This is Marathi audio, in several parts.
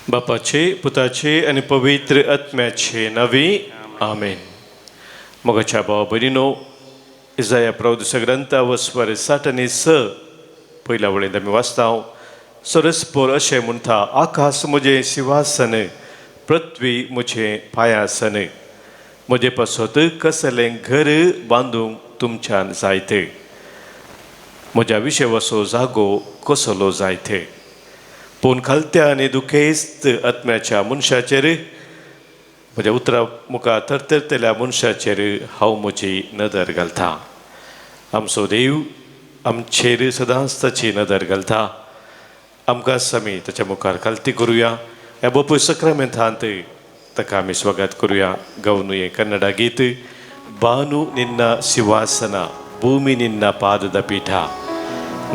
बापाचे पुताचे आणि पवित्र आत्म्याचे नावे आमेन. मोगाच्या भावा भयणीनो, इजाया प्रवदीचा ग्रंथा स्वर 60 आणि 6 पहिल्या वळेंत आमी वाचता. सरस्पोर अशें म्हणटा, आकाश म्हजें सिंहासन, पृथ्वी म्हजें पांयासन. म्हजे पासत कसलें घर बांदूंक तुमच्यान जायते. म्हज्या विशेवाचो जागो कसलो जायते. पूण खालत्या आनी दुखेस्त आत्म्याच्या मनशाचेर, म्हज्या उतरा मुखार तरतरतल्या मनशाचेर हांव म्हजी नदर घालतां. आमचो देव आमचेर सदांच ताची नदर घालता. आमकां आमी ताच्या मुखार खालती करुया. ह्या बापूय सक्रामेंतांत ताका आमी स्वागत करुया. गवनुये कन्नಡ गीत. ಬಾನು ನಿನ್ನ ಸಿಂಹಾಸನ, ಭೂಮಿ ನಿನ್ನ ಪಾದದ ಪೀಠ,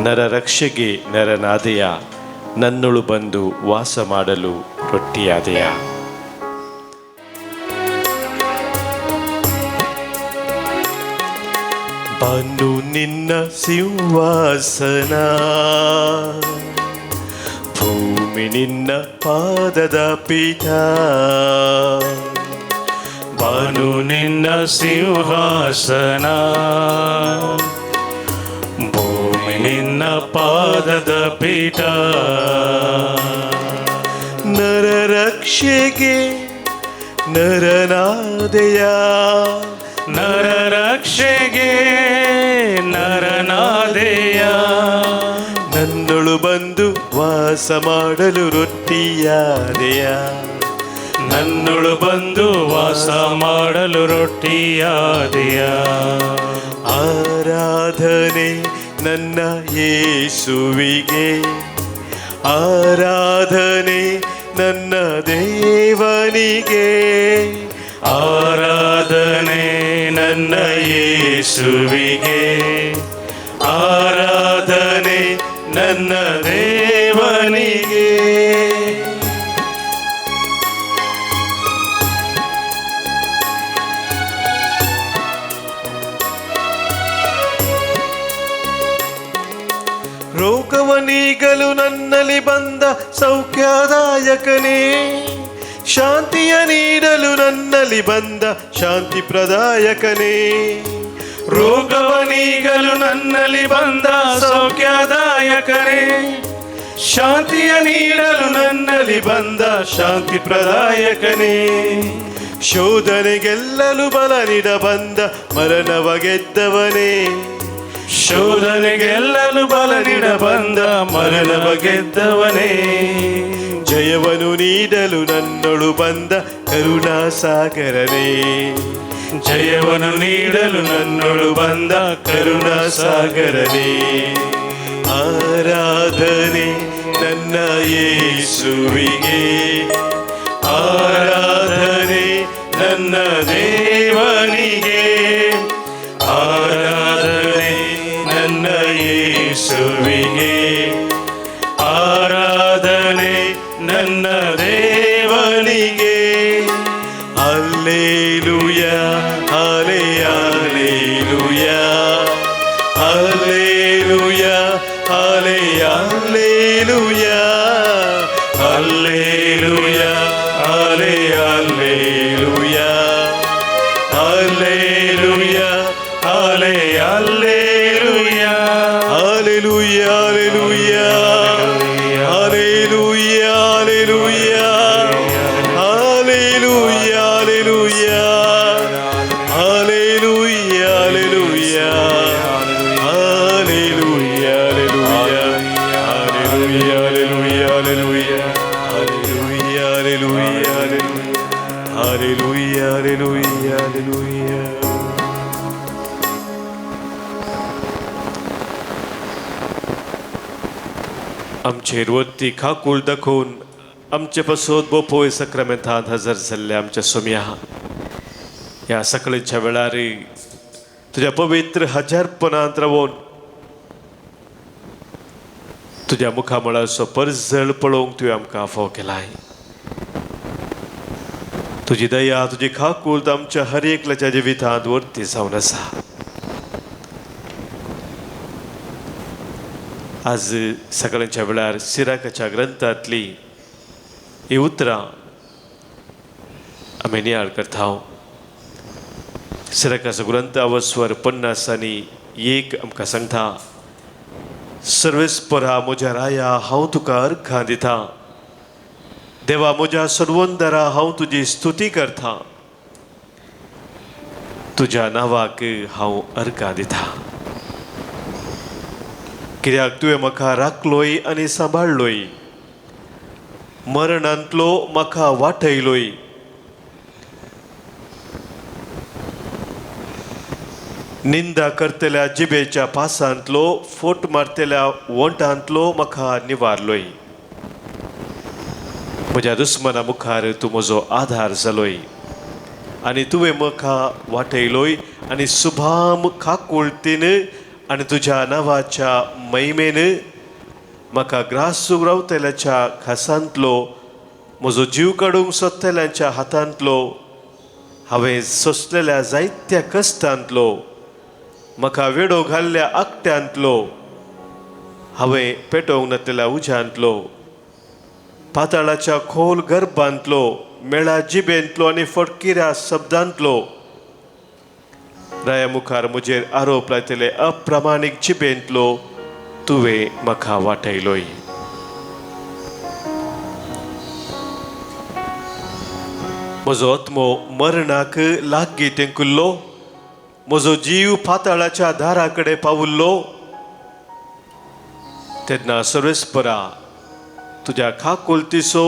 ನರರಕ್ಷೆಗೆ ನರನಾದೆಯ, ನನ್ನೊಳು ಬಂದು ವಾಸ ಮಾಡಲು ರೊಟ್ಟಿಯಾದೆಯ. ಬಾನು ನಿನ್ನ ಸಿಂಹಾಸನ, ಭೂಮಿ ನಿನ್ನ ಪಾದದ ಪೀಠ. ಬಾನು ನಿನ್ನ ಸಿಂಹಾಸನ, ಭೂಮಿ ನಿನ್ನ ಪಾದದ ಪೀಠ. ನರರಕ್ಷೆಗೆ ನರನಾದೆಯ, ನರರಕ್ಷೆಗೆ ನರನಾದೆಯ, ನನ್ನೊಳು ಬಂದು ವಾಸ ಮಾಡಲು ರೊಟ್ಟಿಯಾದೆಯ. ನನ್ನೊಳು ಬಂದು ವಾಸ ಮಾಡಲು ರೊಟ್ಟಿಯಾದೆಯ. ಆರಾಧನೆ ನನ್ನ ಯೇಸುವಿಗೆ, ಆರಾಧನೆ ನನ್ನ ದೇವನಿಗೆ, ಆರಾಧನೆ ನನ್ನ ಯೇಸುವಿಗೆ, ಆರಾಧನೆ ನನ್ನ ದೇವನಿಗೆ. ರೋಗವನೀಗಲು ನನ್ನಲ್ಲಿ ಬಂದ ಸೌಖ್ಯದಾಯಕನೇ, ಶಾಂತಿಯ ನೀಡಲು ನನ್ನಲ್ಲಿ ಬಂದ ಶಾಂತಿ ಪ್ರದಾಯಕನೇ. ರೋಗವನೀಗಲು ನನ್ನಲ್ಲಿ ಬಂದ ಸೌಖ್ಯದಾಯಕನೇ, ಶಾಂತಿಯ ನೀಡಲು ನನ್ನಲ್ಲಿ ಬಂದ ಶಾಂತಿ ಪ್ರದಾಯಕನೇ. ಶೋಧನೆ ಗೆಲ್ಲಲು ಬಲ ನೀಡ ಬಂದ ಮರಣವ ಗೆದ್ದವನೇ, ಶೋಧನೆ ಗೆಲ್ಲಲು ಬಲ ನೀಡ ಬಂದ ಮರಣವ ಗೆದ್ದವನೇ. ಜಯವನ್ನು ನೀಡಲು ನನ್ನೊಳು ಬಂದ ಕರುಣಾ ಸಾಗರನೇ, ಜಯವನ್ನು ನೀಡಲು ನನ್ನೊಳು ಬಂದ ಕರುಣಾ ಸಾಗರನೇ. ಆರಾಧನೆ ನನ್ನ ಯೇಸುವಿಗೆ, ಆರಾಧನೆ ನನ್ನ ದೇವನಿಗೆ, ಆರಾಧನೆ ನನ್ನ ಯೇಸುವಿಗೆ, ಆರಾಧನೆ ನನ್ನ ದೇವನಿಗೆ. Hallelujah hallelujah hallelujah hallelujah hallelujah hallelujah hallelujah hallelujah hallelujah hallelujah hallelujah hallelujah hallelujah hallelujah hallelujah आमचेर वरती खाकूळ दाखोवन आमचे पासत बोपोय सक्रामेंतांत हजर जाल्ले आमच्या सोम्या, ह्या सकाळच्या वेळार तुझ्या पवित्र हजारपणांत रावून तुझ्या मुखामळाचो परजळ पळोवंक तुवें आमकां फाव केलाय. तुजी दया, तुजी खाकूळ आमच्या हर एकल्याच्या जिवितांत वरती जावन आसा. आज सकाळच्या वेळार सिराकाच्या ग्रंथांतली એ ઉતરા અમે નિહાળ કરતા हो सरकाचं ग्रंथावस्वर 50 आणि 1 आमकां सांगता सर्वेस्परा म्हज्या राया हांव तुका अर्घां दिता देवा म्हज्या सर्वंदरा हांव तुजी स्तुती करता तुज्या नांवाक हांव अर्घां दिता कित्याक तुवें म्हाका राखलोय आनी सांबाळलोय मरणांतलो म्हाका वाटयलोय निंदा करतल्या जिबेच्या पासांतलो फोट मारतल्या वंटांतलो म्हाका निवारलोय म्हज्या दुस्मना मुखार तूं म्हजो आधार जालोय आनी तुवें म्हाका वाटयलोय आनी सुभाम खाकुळतीन आनी तुज्या नांवाच्या महिमेन म्हाका ग्रासूक रावतल्याच्या खासांतलो म्हजो जीव काडूंक सोदतल्यांच्या हातांतलो हांवें सोंसलेल्या जायत्या कश्टांतलो म्हाका वेडो घाल्ल्या आकट्यांतलो हांवें पेटोवंक नातल्या उज्यांतलो पाताळाच्या खोल गर्भांतलो मेळा जिबेंतलो आनी फटकिऱ्या शब्दांतलो राया मुखार म्हजेर आरोप लायतले अप्रामाणीक जिबेंतलो तुवें म्हाका वाटयलोय म्हजो आत्मो मरणाक लागीं तेंकुल्लो म्हजो जीव पाताळाच्या दारा कडेन पावुल्लो तेन्ना सर्वेस्परा तुज्या खाकुलतीचो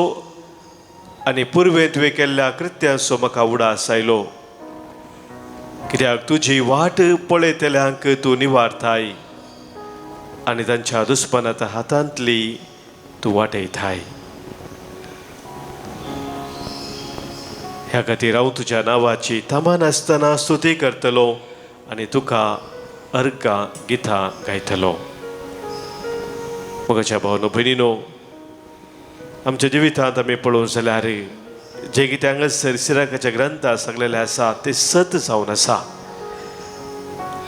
आनी पुर्वें तुवें केल्ल्या कृत्यांचो म्हाका उडास आयलो कित्याक तुजी वाट पळयतल्यांक तूं निवारताय आनी तांच्या दुस्मनाच्या हातांतली तूं वाटयताय ह्या खातीर हांव तुज्या नांवाची तमान आसतना स्तुती करतलो आनी तुका अर्घां गितां गायतलो म्हज्या भावनो भयणीनो आमच्या जिवितांत आमी पळोवंक जाल्यार जे कितें हांगासर सिराकाच्या ग्रंथांत सांगलेलें आसा तें सत जावन आसा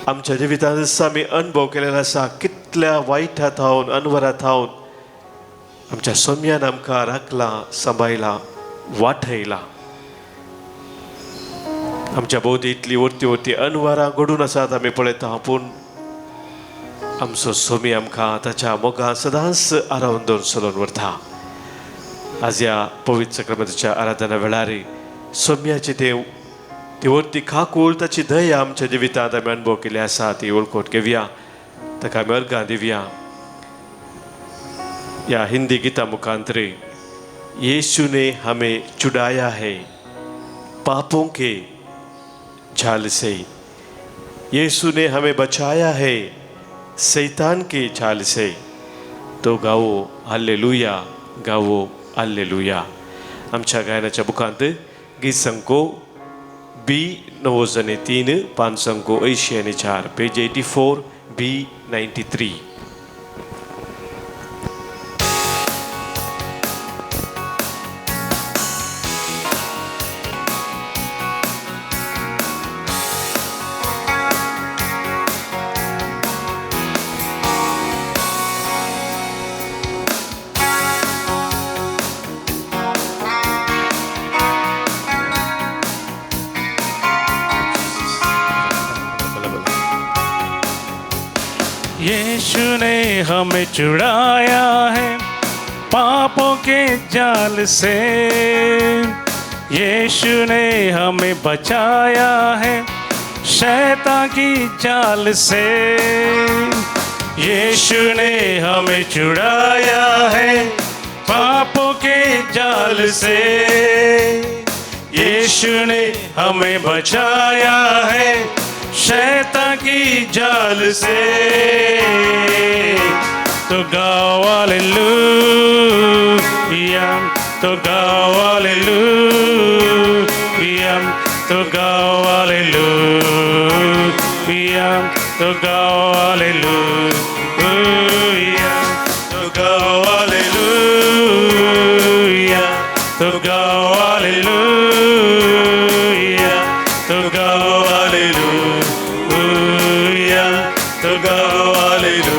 आमच्या जिवितांत आमी अनुभव केलेलो आसा कितल्या वायटांत हावन अनवरांत हावन आमच्या सोम्यान आमकां राखलां सांबाळलां वाटयलां आमच्या भोवती इतली वरती अनवरां घडून आसात आमी पळयता पूण आमचो सोमी आमकां ताच्या मोगान सदांच आरावन दवरून चलोवन व्हरता आज ह्या पवित्र सक्रामेंताच्या आराधना वेळार सोम्याची ती वरती खाकूळ ताची दया आमच्या जिवितांत आमी अनुभव केली आसा ती वळखून घेवया ताका आमी अर्घां दिवया ह्या हिंदी गिता मुखांतर यीशु ने हमें छुड़ाया है पापों के जाल से यीशु ने हमें बचाया है शैतान के जाल से तो गावो हालेलुया गावो हालेलुया आमच्या गायनाच्या बुकांत गीत संको B903 5 80 आणि 4 पेज 84 B93 यीशु ने हमें छुड़ाया है पापों के जाल से यीशु ने हमें बचाया है शैतान की चाल से यीशु ने हमें छुड़ाया है पापों के जाल से यीशु ने हमें बचाया है शैतान की जाल से तो गाओ हालेलुया तो गाओ हालेलुया तो गाओ हालेलुया तो गाओ हालेलुया तो गाओ हालेलुया तो गाओ हालेलुया तो गाओ हालेलुया तो गाओ हालेलुया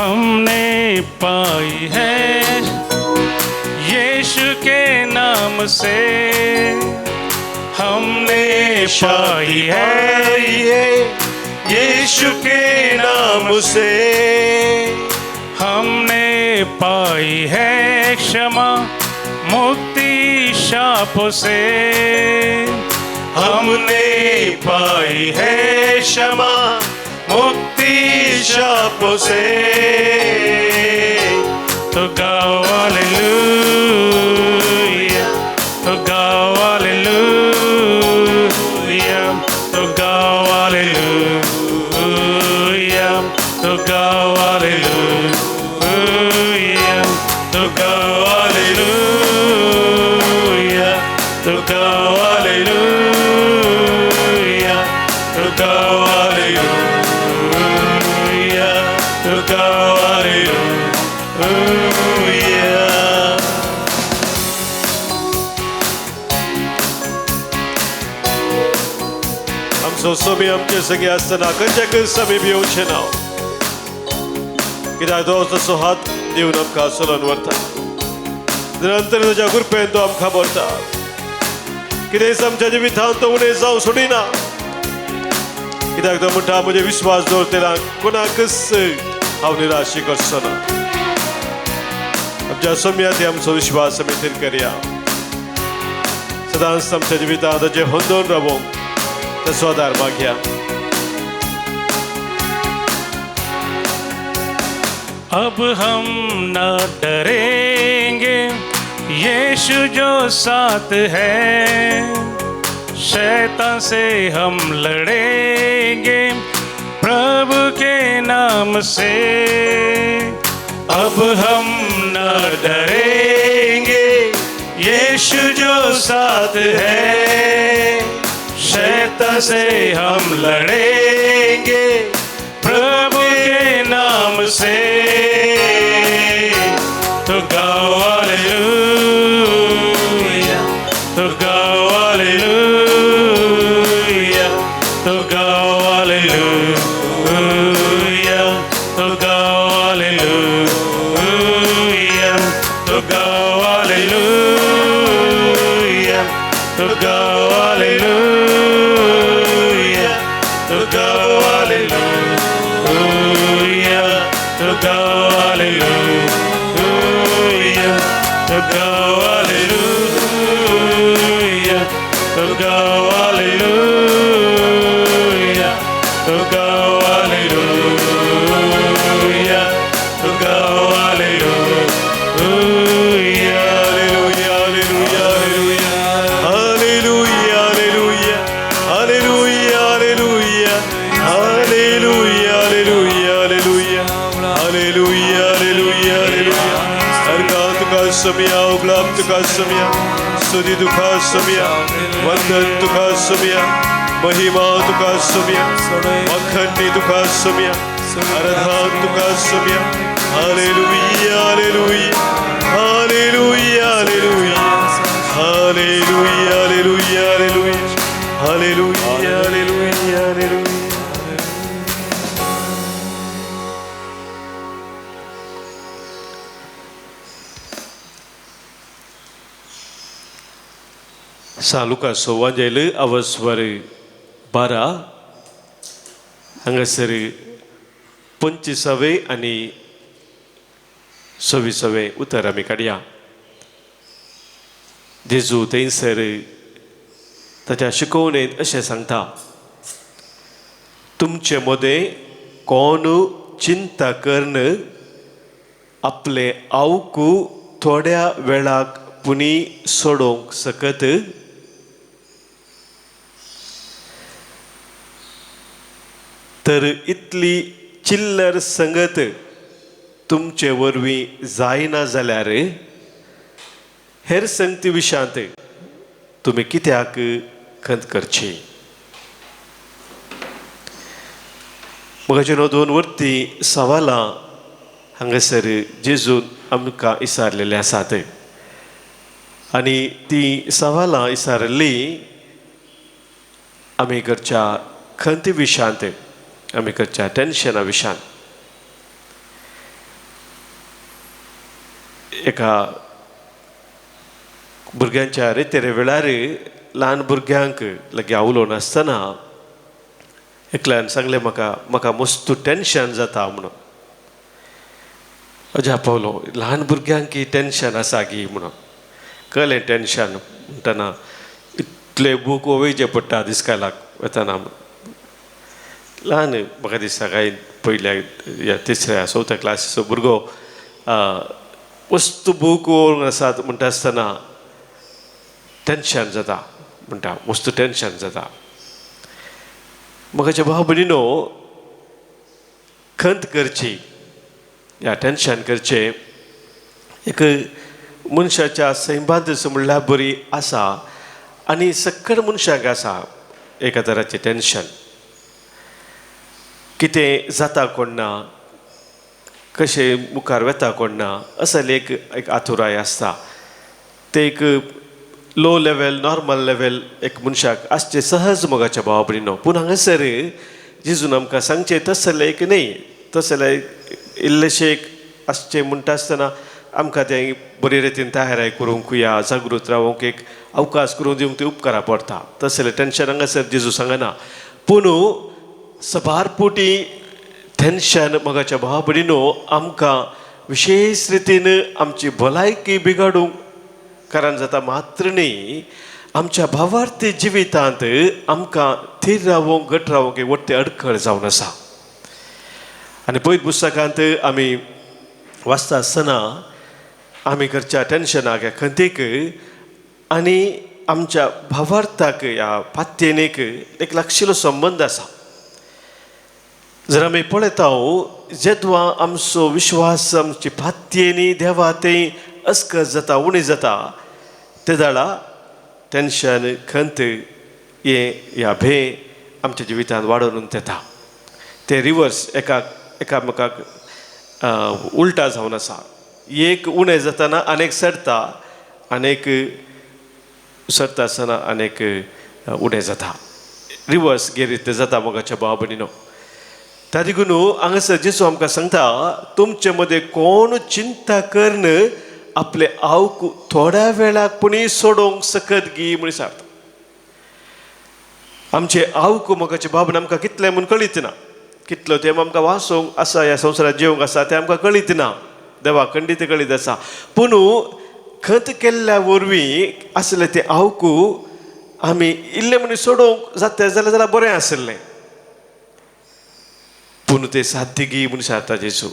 हमने पाई है यीशु के नाम से, हमने पाई है ये यीशु के नाम से, हमने पाई है क्षमा मुक्ति शापों से, हमने पाई है क्षमा मुक्ति शापों से। तो गाओ हालेलुया, तो गाओ हालेलुया, तो गाओ हालेलुया, तो गाओ हालेलुया, तो गाओ हालेलुया, तो गाओ हालेलुया, तो गाओ हालेलुया, तो गाओ हालेलुया। आमचो समय आमचे सगळे आसतना खंयच्याक समीप येवचें ना, कित्याक तो तसो हात दिवन आमकां चलोवन व्हरता, निरंतर तुज्या कृपेन तो आमकां भरता, कितेंय आमच्या जिवितांत तो उणें जावं सोडिना, कित्याक तो म्हणटा म्हजे विश्वास दवरतल्या कोणाकच हांव निराशी करचो ना। आमच्या समयात आमचो विश्वास आमी थीर करया, सदांच आमच्या जिवितांत ताचे होंदोन रावोंक तसो आदार मागया। अब हम न डरेंगे, यीशु जो साथ है, शैतान से हम लड़ेंगे प्रभु के नाम से। अब हम न डरेंगे, यीशु जो साथ है, शैतान से हम लड़ेंगे प्रभु के नाम से। तो गाओ हालेलुया, तो गाओ हालेलुया, तो गाओ हालेलुया, तो गाओ हालेलुया, तो गाओ हालेलुया, तो गाओ हालेलुया, तो गाओ हालेलुया, तो गाओ हालेलुया, तो गाओ हालेलुया, तो गाओ हालेलुया, तो गाओ हालेलुया, तो गाओ hallelujah. Samia, oblam tuka samia, sudi tuka samia, vandan tuka samia, mahima tuka samia, makhani tuka samia, aradhan tuka samia. Hallelujah, hallelujah, hallelujah, hallelujah, hallelujah, hallelujah, hallelujah, hallelujah, hallelujah, hallelujah. सालुका सोवांजेल अवस्वर 12 हांगासर 25वें आनी 26वें उतर आमी काडया। जेजू थंयसर ताच्या शिकवणेंत अशें सांगता, तुमचे मदें कोण चिंता करन आपले आवकू थोड्या वेळाक पुनी सोडोंक सकत। तर इतली चिल्लर संगत तुमचे वरवीं जायना जाल्यार हेर संगती विशांत तुमी कित्याक खंत करची। मगाचे 2 वर्ती सवालां हांगासर जेजून आमकां इसारलेले आसात आनी ती सवालां इसारली आमी करच्या खंती विशांत, आमी करच्या टेन्शना विशांत। एका भुरग्यांच्या रेतेरे वेळार ल्हान भुरग्यांक लगे आवलो नासतना एकल्यान सांगलें म्हाका मस्त टेन्शन जाता म्हणून. अजा पावलो ल्हान भुरग्यांक टेन्शन आसा गी म्हणून. कळ्ळें टेन्शन म्हणटना इतले बूक वयचे पडटा दिसकायलाक वतना. ल्हान म्हाका दिसता काय पयल्या या तिसऱ्या चवथ्या क्लासीचो भुरगो मस्त बूक आसात म्हणटा आसतना टेन्शन जाता म्हणटा, मस्त टेन्शन जाता. म्हाका भाव भयणीनो, खंत करची या टेन्शन करचे एक मनशाच्या सैबाद म्हणल्यार बरी आसा आनी सक्कड मनशाक आसा एका तराचें टेन्शन. कितें जाता कोण ना, कशें मुखार वेता कोण ना, असले एक आतुराय आसता. ते एक लो लेवल नॉर्मल लेवल एक मनशाक आसचे सहज मोगाच्या भावा भयणीनो. पूण हांगासर जेजून आमकां सांगचें तसलें एक न्ही, तसलें इल्लेशें एक आसचें म्हणटा आसतना आमकां तें बरे रितीन तयाराय करूंक या जागृत रावूंक एक अवकाश करून दिवंक ते उपकारा पडटा. तसलें टेन्शन हांगासर जेजू सांगना. पूण सबारपोटी टेन्शन मोगाच्या भावा भयणीनो आमकां विशेश रितीन आमची भलायकी बिगाडूंक कारण जाता मात्र न्ही, आमच्या भावार्थी जिवितांत आमकां थीर रावूंक घट रावूंक एक व्हडलें अडखळ जावन आसा. आनी पयत पुस्तकांत आमी वाचता आसतना आमी करच्या टेन्शनाक ह्या खंतीक आनी आमच्या भावार्थाक ह्या पात्येनीक एक लागशिल्लो संबंद आसा. जर आमी पळयता जेदवा आमचो विश्वास आमची पात्येनी देवा तें अस्कत जाता उणी जाता ते दाडा टेन्शन खंत ह्या भे आमच्या जिवितांत वाडून येता. ते रिवर्स एकामेकाक उलटा जावन आसा. एक उणें जातना आनेक सरता, आनेक सरता आसतना आनेक उणें जाता. रिवर्स गेरीत जाता मोगाच्या भावा भयणीनो. त्या देखून हांगासर जेजू आमकां सांगता, तुमचे मदें कोण चिंता करन आपले आवक थोड्या वेळाक पुणी सोडोवंक सकत गी म्हण सांगता. आमचे आवक मोगाचे बाबन आमकां कितलें म्हूण कळीत ना. कितलो तें आमकां वाचोवंक आसा, ह्या संवसारांत जेवंक आसा तें आमकां कळीत ना. देवा खंडीत कळीत आसा. पूण खंत केल्ल्या वरवीं आसलें तें आवक आमी इल्लें म्हण सोडोवंक जाता जाल्यार बरें आसलें. पूण तें साध्य गी म्हूण सांगता जेजू.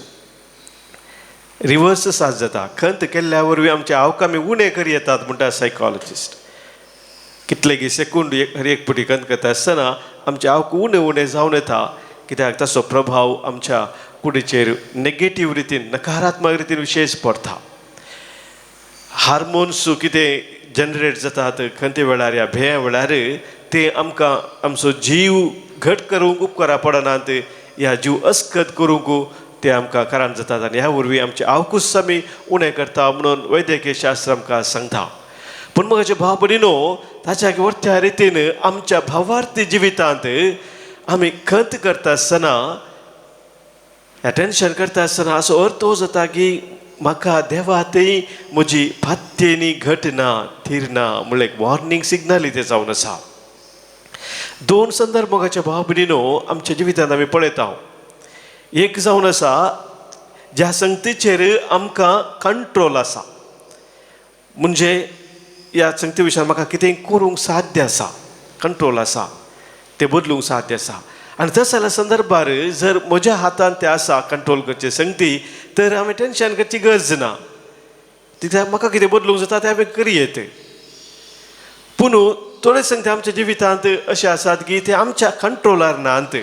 रिवर्स साथ जाता. खंत केल्ल्या वरवीं आमचे आवक आमी उणें करी येतात म्हणटा सायकॉलॉजिस्ट. कितले गी सेकूंड हर एक पुटी खंत करता आसतना आमचे आवक उणें जावन येता. कित्याक ताचो प्रभाव आमच्या कुडीचेर नेगेटीव रितीन नकारात्मक रितीन विशेश पडटा. हार्मोन्स कितें जनरेट जातात खंयच्या वेळार ह्या भेया वेळार ते आमकां आमचो जीव घट करूंक उपकारा पडनात. ह्या जीव अस्कत करूंक ते आमकां कारण जातात आनी ह्या वरवीं आमचे आवकूच आमी उणें करता म्हणून वैद्यकीय शास्त्र आमकां सांगता. पूण म्हजे भाव भयणीनो, ताच्या व्हडच्या रितीन आमच्या भावार्थी जिवितांत आमी खंत करता आसतना ह्या टेन्शन करता आसतना असो अर्थ हो जाता की म्हाका देवा तें म्हजी पात्येनी घट ना, थीर ना म्हणल्यार एक वॉर्निंग सिग्नल ते जावन आसा. दोन संदर्भ मोगाच्या भाव भयणीनो आमच्या जिवितांत आमी पळयता. एक जावन आसा ज्या संगतीचेर आमकां कंट्रोल आसा. म्हणजे ह्या संगती विशयान म्हाका कितेंय करूंक साध्य आसा, कंट्रोल आसा, ते बदलूंक साध्य आसा. आनी तस जाल्या संदर्भार जर म्हज्या हातान ते आसा कंट्रोल करचे संगती, तर हांवें टेन्शन करची गरज ना. कित्याक म्हाका कितें बदलूंक जाता तें हांवें करियेत. पूण थोडे संगती आमच्या जिवितांत अशें आसात की ते आमच्या कंट्रोलार नात.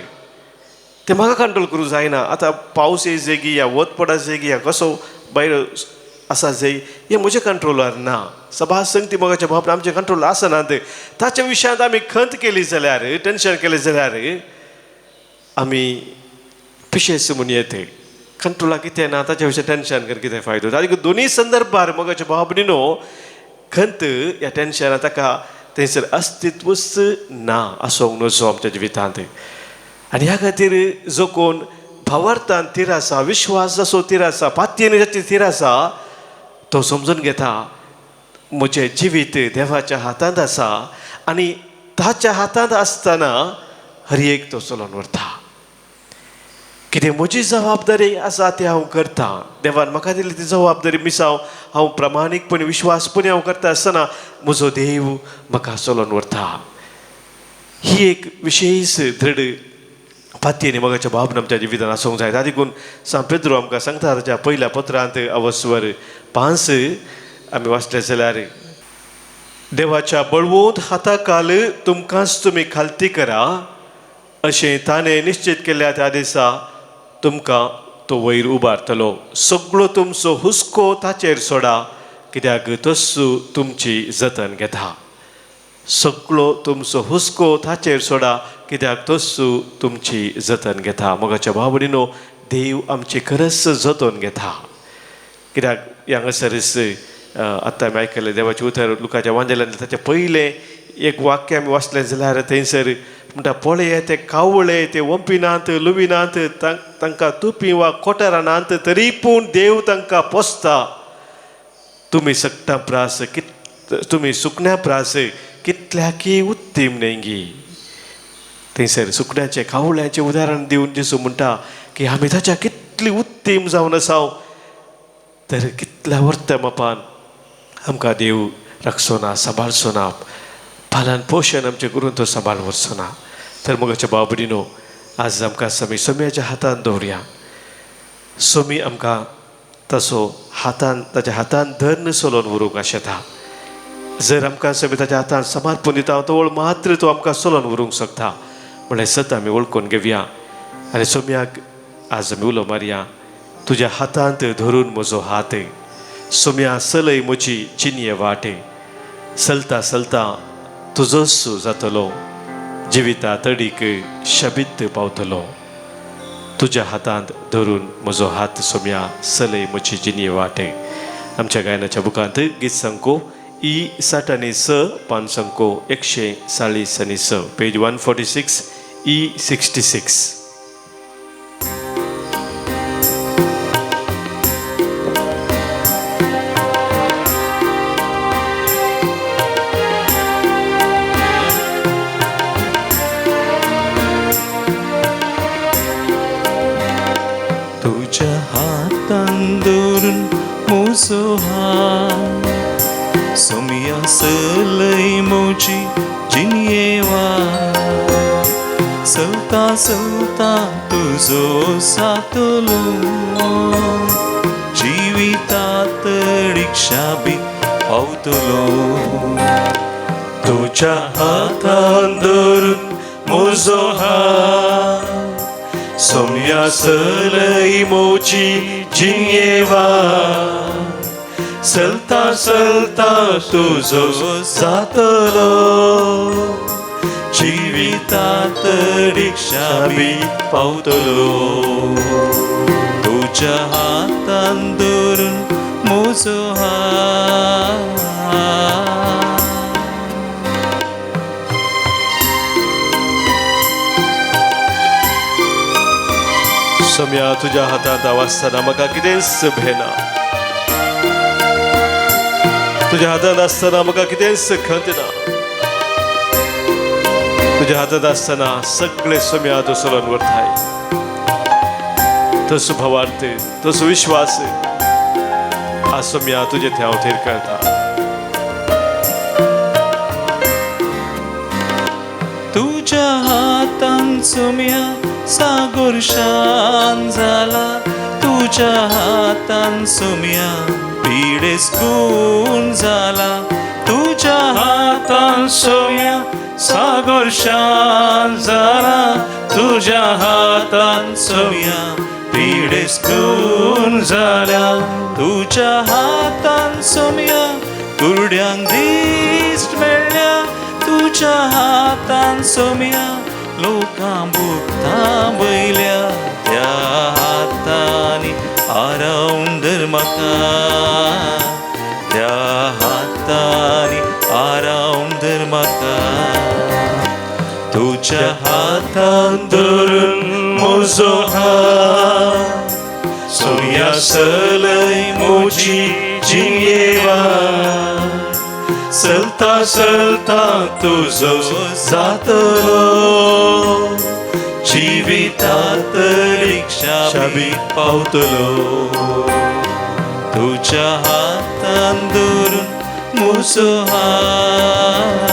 ते म्हाका कंट्रोल करूंक जायना. आतां पावस येय जेगी या वत पडा जेगी या कसो भायर आसा जंय हे म्हज्या कंट्रोलार ना. सभास संगती मोगाच्या भावान आमच्या कंट्रोल आसनात. ताच्या विशयांत आमी खंत केली जाल्यार, टेन्शन केलें जाल्यार आमी पिशेस म्हूण येते. कंट्रोलाक कितें ना ताच्या विशयान टेन्शन कर कितें फायदो. ताका दोनी संदर्भार मोगाच्या भावा भयणीनो खंत ह्या टेन्शनाक ताका थंयसर अस्तित्वच ना आसोंक नजो आमच्या जिवितांत. आनी ह्या खातीर जो कोण भावार्थान थीर आसा, विश्वास जसो थीर आसा, पात्येनी जाची थीर आसा, तो समजून घेता म्हजें जिवीत देवाच्या हातांत आसा आनी ताच्या हातांत आसतना हर एक तो चलोवन व्हरता. कितें म्हजी जबाबदारी आसा ती हांव करतां. देवान म्हाका दिली ती जबाबदारी मिसांव हांव प्रामाणीकपणी विश्वासपणी हांव करता आसतना म्हजो देव म्हाका चलोवन व्हरता. ही एक विशेष दृढ पातयेनी मोगाच्या भावना आमच्या जिवितांत आसूंक जाय. देखून सान पेद्रो आमकां सांगता ताच्या पयल्या पत्रांत अवस्वर 5 आमी वाचले जाल्यार देवाच्या बळवंत हाताखाल तुमकांच तुमी खालती करा अशें ताणें निश्चित केल्ल्या त्या दिसा तुमकां तो वयर उबारतलो. सगळो तुमचो हुस्को ताचेर सोडा कित्याक तस्सू तुमची जतन घेता. सगळो तुमचो हुस्को ताचेर सोडा कित्याक तस्सू तुमची जतन घेता. मोगाच्या भाव भयणीनो, देव आमची खरंच जतन घेता. कित्याक हांगासरच आतां आमी आयकलें देवाचें उतर लुकाच्या वांजेल्यान ताचें पयलें एक वाक्य आमी वाचलें जाल्यार थंयसर म्हणटा पळय ते कावळे ते वंपिनात लुविनात तांकां तुपी वा कोटारानात तरी पूण देव तांकां पोसता. तुमी सकटां प्रास तुमी सुकण्या प्रास कितल्याकी उत्तीम नेंगी. थंयसर सुकण्याचें कावळ्याचें उदाहरण दिवन जेसू म्हणटा की आमी ताच्या कितली उत्तीम जावन आसाव तर कितल्या वर्ता मापान आमकां देव राखचो ना सांबाळचो ना पालन पोशण आमचें करून तो सांबाळ व्हरचो ना. तर मोगाच्या भाव भयणीनो, आज आमकां आमी सोम्याच्या हातान दवरया. सोमी आमकां तसो हातान ताच्या हातान धर्न चलोवन व्हरूंक आशेता. जर आमकां सोमी ताच्या हातान समर्पण दिता तो मात्र तो आमकां चलोवन व्हरूंक शकता. म्हळ्यार सत आमी वळखून घेवया आनी सोम्याक आज आमी उलो मारया. तुज्या हातांत धरून म्हजो हात, सोम्या चलय म्हजी चिनये वाट. चलता चलता तुजोच जातलो, जिविता तडीक शबीत पावतलो. तुज्या हातांत धरून म्हजो हात सोम्या चलय म्हजी चिनये वाट. आमच्या गायनाच्या बुकांत गीत संको E66 पान संको 146 पेज 146 E66. तुझ्या हातान धरून म्हजो हात, सोम्या चलय म्हजी चिनये वाट. चलता चलता तुजो जातलो, जिवितात रिक्षा बी पावतलो. तुझ्या हातान धरून म्हजो हात, सोम्या चलय म्हजी चिनये वाट. चलता चलता तुजो जातलो, जिवितात रिक्षा बी पावतलो. तुझ्या हातान धरून म्हजो हात. सोम्या तुज्या हातांत हांव आसतना म्हाका कितेंच भेना. तुज्या हातांत आसतना म्हाका कितेंच खंत ना. तुज्या हातांत आसतना सगळे सोम्या तूं चलोवन व्हरताय. तसो भावार्थ तसो विश्वास आज सोम्या तुजे थंय हांव थेर करता. तुझ्या हातान सोम्या सागर शान जाला. तुझ्या हातान सोम्या पिडेस गुण जाला. तुझ्या हातान सोम्या सागर शान जाला. तुझ्या हातान सोम्या पिडेस गुण जाला. तुझ्या हातान सोम्या कुरड्यांक दिश्ट मेळ्ळ्या. तुझ्या हातान सोम्या लोकां भुगतां बैल्या. त्या हातांनी आरावून धर म्हाका. त्या हातांनी आरावून धर म्हाका. तुझ्या हातान धरून म्हजो हात, सोम्या चलय म्हजी जियेवा चलता चलता तुझो जातलो जिवितात रिक्षा बी पावतलो तुझ्या हातान धरून मुसो हात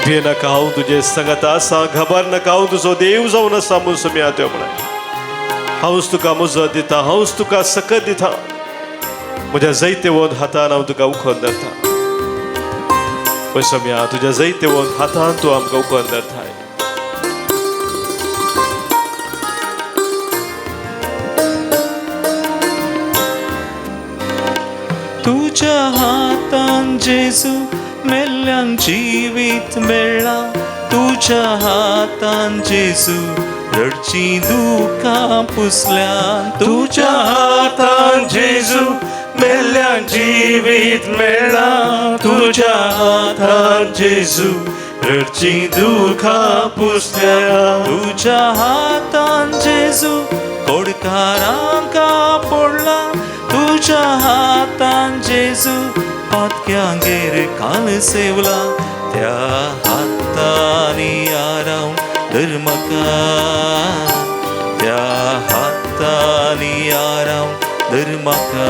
भे नका हांव तुजे संगत आसा खबर नका हांव तुजो देव जावन आसा म्हूण सोम्या त्यो म्हणाय हांवच तुका मुजत दिता हांवच तुका सकत दिता म्हज्या जायते वोंद हातान हांव तुका उखोवन धरता पळय सोम्या तुज्या जायते वोंद हातान तूं आमकां उखोवन धरताय तुझ्या हातान जेजू मेल्ल्यांक जिवीत मेळ्ळा तुझ्या हातान जेजू रडची दुखां पुसल्या तुझ्या हातान जेजू मेल्ल्यांक जिवीत मेळ्ळा तुझ्या हातान जेजू रडची दुखां पुसल्या तुझ्या हातान जेजू कोडकारांक पडला तुझ्या हातान जेजू पातक्यांगेर काल सेवला त्या हातांनी आराम धर्मका त्या हातांनी आराम धर्मका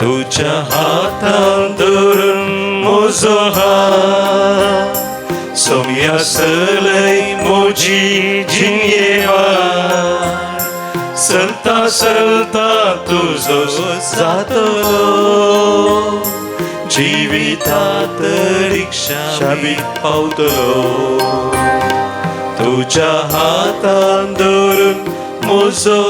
तुझ्या हातान धरून म्हजो हात सोम्या सलय म्हजी जियेवा चलता चलता तुझो जातलो जिवितात रिक्षा बी पावतलो तुझ्या हातान धरून म्हजो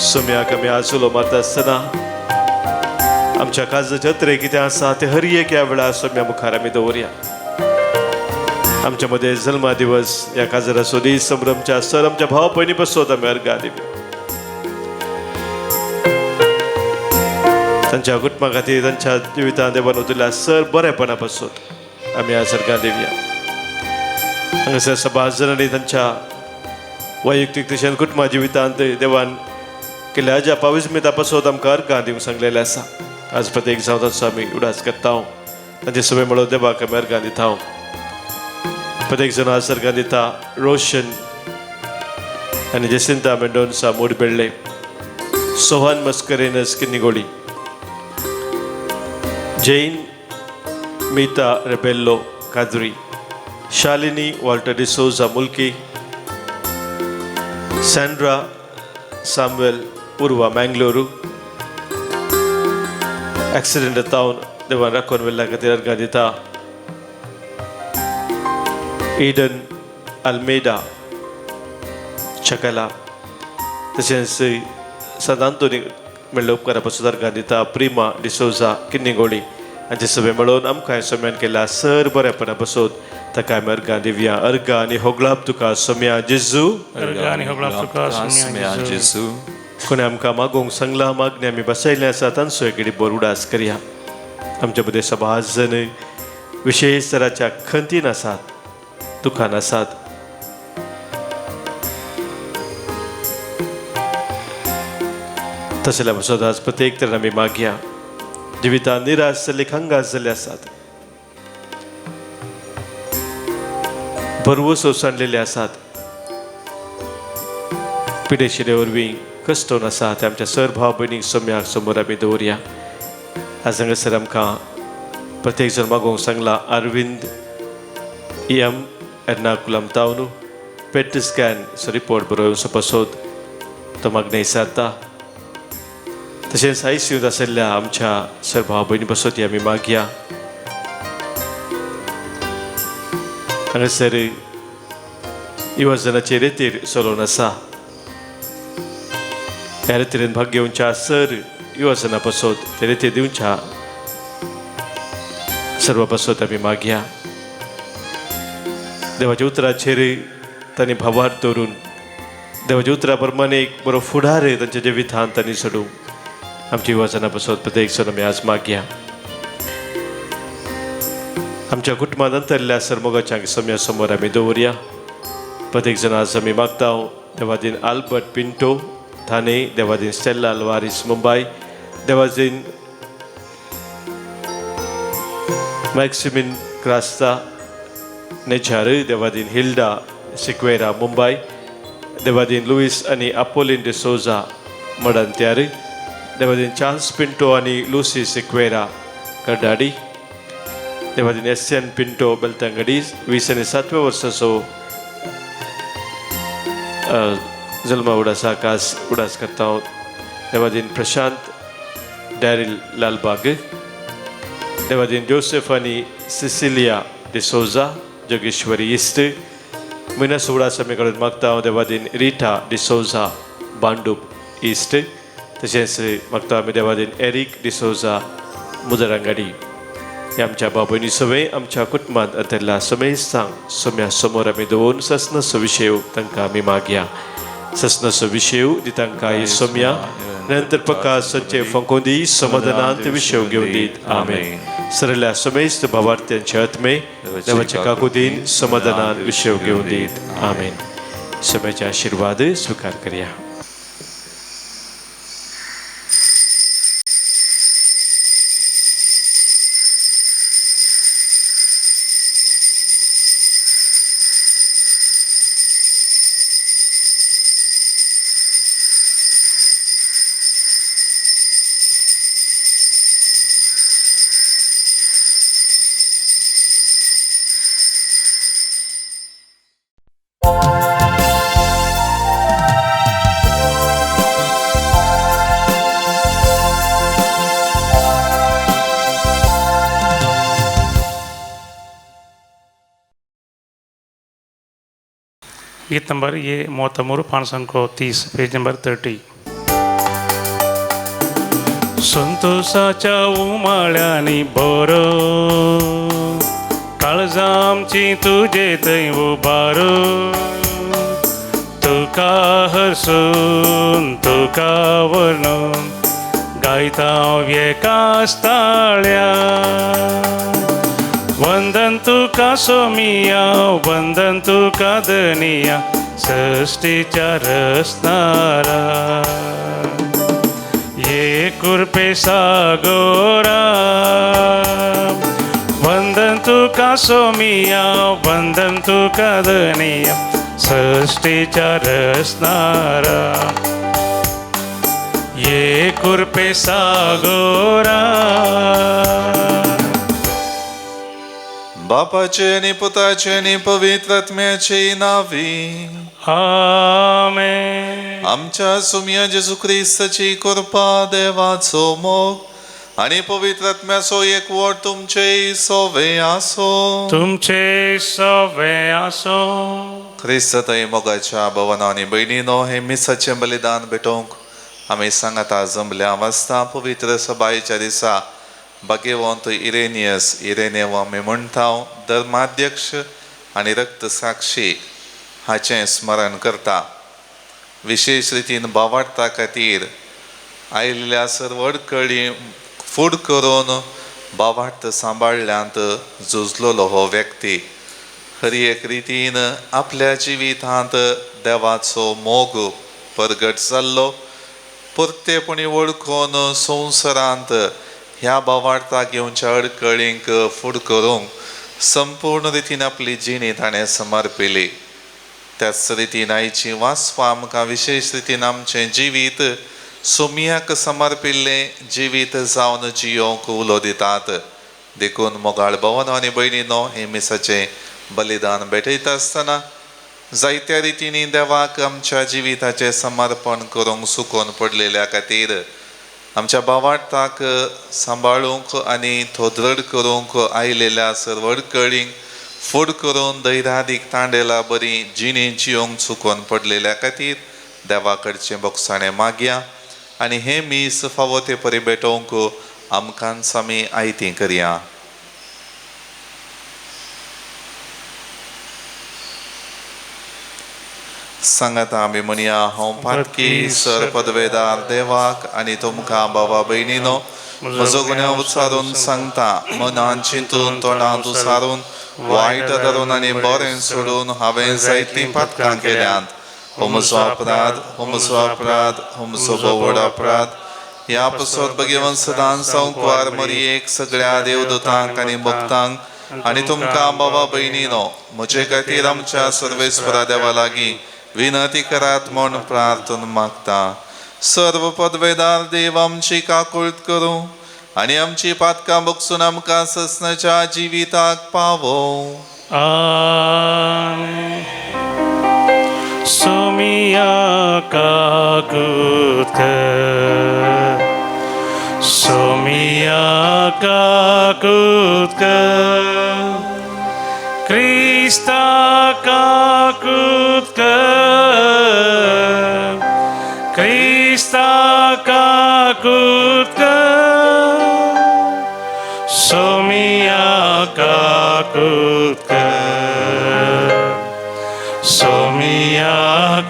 सोम्याक आमी आसुलो मारता आसतना आमच्या काळजाच्या जत्रे कितें आसा ते हर एक ह्या वेळार सोम्या मुखार आमी दवरया आमच्या मध्ये जल्मा दिवस या काजराचो दीस संभ्रमच्या सर आमच्या भाव पयलीं बसोत आमी अर्घा दिवया तांच्या कुटुंबा खातीर तांच्या जिवितांत देवान उरल्या सर बरेपणा बसोत आमी आज अर्घा दिवया हांगासर सभास जणांनी तांच्या वैयक्तीक तशेंच कुटुंबा जिवितांत देवान केल्ल्या हाज्या पाविस्मिता पासत आमकां अर्घा दिवंक सांगलेलें आसा आज प्रत्येक जावन ताचो आमी उडास करता तांचे सगळे मेळून देवाक आमी अर्घा दिता प्रत्येक जण आज अर्घा दिता रोशन आनी जेसिंता मेंडोन्सा मोडबेळ्ळे सोहन मस्करेनस किन्निगोळी जैन मीता रेबेल्लो काद्री शालिनी वॉल्टर डिसोजा मुल्की सैंड्रा सामुएल उर्वा मैंगलोरू एक्सिडेंट जावन देवान राखून व्हेल्ल्या खातीर अर्घा दिता ईडन अल्मेडा चकला तशेंच सांत आंतोनी मेळ्ळ्या उपकारा पासून अर्घा दिता प्रिमा डिसोजा किन्निगोळी हांचे सगळे मेळून आमकां सोम्यान केल्या सर बरेपणा बसोत ताका आमी अर्घा दिवया अर्घा आनी होगलाप तुका सोम्या जेजू कोणी आमकां मागोवंक सांगला मागणी आमी बसयल्ले आसा तांचो एकेडी बोर उडास करया आमचे मदें सभास जण विशेश तराच्या खंतीन आसात दुखान आसात तशें बसोत आज प्रत्येक तरेन आमी मागया जिवितांत निराश जाल्ले खंगास जाल्ले आसात भरवोस ओसांडलेले आसात पिडेशिरे वरवीं कश्टोन आसा ते आमच्या सर भाव भयणीक सोम्याक समोर आमी दवरया आज हांगासर आमकां प्रत्येक जण मागोवंक सांगला अरविंद एम एर्नाकुलम तावनू पेट स्कॅन रिपोर्ट बरोवचो पासत तो मागणी विचारता तशेंच ICUंत आशिल्ल्या आमच्या सर भाव भयणी बसत आमी मागया हांगासर युवजनाचे रेतीर चलोवन आसा ह्या रेतीरेन भाग घेवच्या सर युवजना पासत ते रेती दिवच्या सर्व पासत आमी मागया देवाच्या उतराचेर तांणी भावार दवरून देवाच्या उतरा प्रमाणे एक बरो फुडार तांच्या जिवितांत तांणी सोडूंक आमची वचनापासून प्रत्येक जण आमी आज मागया. आमच्या कुटुंबात अंतरल्या सरमोगाच्या सम्या समोर आमी दवरया. प्रत्येक जण आज आमी मागता देवादीन आल्बर्ट पिंटो ठाणे, देवादीन स्टेला अल्वारिस मुंबई, देवादीन मॅक्सिमिन क्रास्ता नेचार, देवादीन हिल्डा सिक्वेरा मुंबई, देवादीन लुईस आणि अपोलिन डे सोजा मडंत्यार, देवादीन चार्ल्स पिंटो आणि लुसी सिक्वेरा कडाडी, देवादीन एस.एन. पिंटो बेलतंगडी 27 वर्साचो जल्म उडास करता. देवादीन प्रशांत डॅरिल लालबाग, देवादीन जोसेफ आणि सिसिलिया डिसोजा जोगेश्वरी इस्ट, मिनस उडास आमी कडेन मागता. देवादीन रिटा डिसोजा बांडूप इस्ट, तशेंच मागता आमी देवादीन एरिक डिसोजा मुजरंगाडी. हे आमच्या बाबूनी सवय आमच्या कुटुंबात अंतरला समेस्तांक सम्या समोर आमी दवरून सस्नसो विशय तांकां आमी मागया. सस्नसो विशय दी तांकां ही सम्या नंतर पक्का सच्चे फंकोदी समाधानांत विशय घेवन दीत. आमेन. सरल्या समेस्त भावार्थ्यांचे आत्मे देवाच्या काकुदीन समाधानांत विशय घेवन दीत. आमेन. समेचे आशीर्वाद स्वीकार करया. गीत नंबर ये 530 पेज नंबर 30. संतोषाच्या उमाळ्यानी बर काळजामची तुझे थंय उबार, तुका हरसून तुका वर्णून गायता व्यकास्ताळ्या. वंदन तुका सोमिया, वंदन तुका दनिया, सृष्टीच्या रचणारा. ये कृपे सागोरा, वंदन तुका सोमिया, वंदन तुका दनिया, सृष्टीच्या रचणारा. ये कृपे सागोरा. बापाचे आणि पुताचे आणि पवित्र आत्म्याचे नावी. आमेन. आमच्या सुमिया जेजू ख्रिस्ताची कृपा, देवाचो मोग आणि पवित्र आत्म्याचो एकवट तुमचे सोवे आसो. तुमचे सवे आसो. ख्रिस्तय मोगाच्या भवनांनी बहिणीनो, हे मिसाचे बलिदान भेटोवंक आमी सांगाता जमल्या वाजता पवित्र सभायेच्या दिसा भाग्यवंत इरेनियव आमी म्हणटा धर्माध्यक्ष आणि रक्त साक्षी हाचें स्मरण करता. विशेष रितीन भावार्था खातीर आयिल्ल्या सर्व अडखळी फूड करून भावार्थ सांबाळल्यांत झुजलोलो हो व्यक्ती खरी एक रितीन आपल्या जिवितांत देवाचो मोग परगट जाल्लो. परतेपणी वळखून संवसारांत ह्या भावार्थाक घेवच्या अडखळींक फूड करूंक संपूर्ण रितीन आपली जिणी ताणें समर्पिली. त्याच रितीन आयची वाचपां आमकां विशेष रितीन आमचें जिवीत सुमियाक समर्पिल्लें जिवीत जावन जियोंक उलो दितात. देखून मोगाळ भवन आनी भयणीनो, हे मिसाचें बलिदान भेटयता आसतना जायत्या रितीनी देवाक आमच्या जिविताचें समर्पण करूंक सुकोवन पडलेल्या खातीर आमच्या भावार्थाक सांबाळूंक आनी थोदरड करूंक आयिल्ल्या सर्व अडखळींक फूड करून धैर्यादीक तांडेला बरी जिणी जियोंक चुकोवन पडलेल्या खातीर देवा कडचें बोगसाणें मागया आनी हे मीस फावो ते परी भेटोवंक आमकांच आमी आयती करया. सांगता आमी म्हणया हांव पातकी सर पदवेदार देवाक आनी तुमकां बाबा भयणीनो म्हजो गुन्यांव उच्चारून सांगता मनान चिंतून तोंडांत उसारून वायट धरून आनी बरें सोडून हांवें जायतीं पातकां केल्यांत हो म्हजो अपराध हो म्हजो अपराध हो म्हजो बोवड अपराध ह्या पासत भगवंत सदां संकवार मरयेक सगळ्या देवदूतांक आनी भक्तांक आनी तुमकां बाबा भयणीनो म्हजे खातीर आमच्या सर्वेस्परा देवा लागीं विनंती करात म्हूण प्रार्थना मागता सर्व पदवेदार देव आमची काकूळट करूं आनी आमची पातकां बगसून आमकां ससनाच्या जिविताक पावो आमेन. सोमिया काकूत कर, सोमिया काकूत कर, क्रिस्ता काकूत कर, क्रिस्ता काकूत कर, सोमिया काकूत कर, सोमिया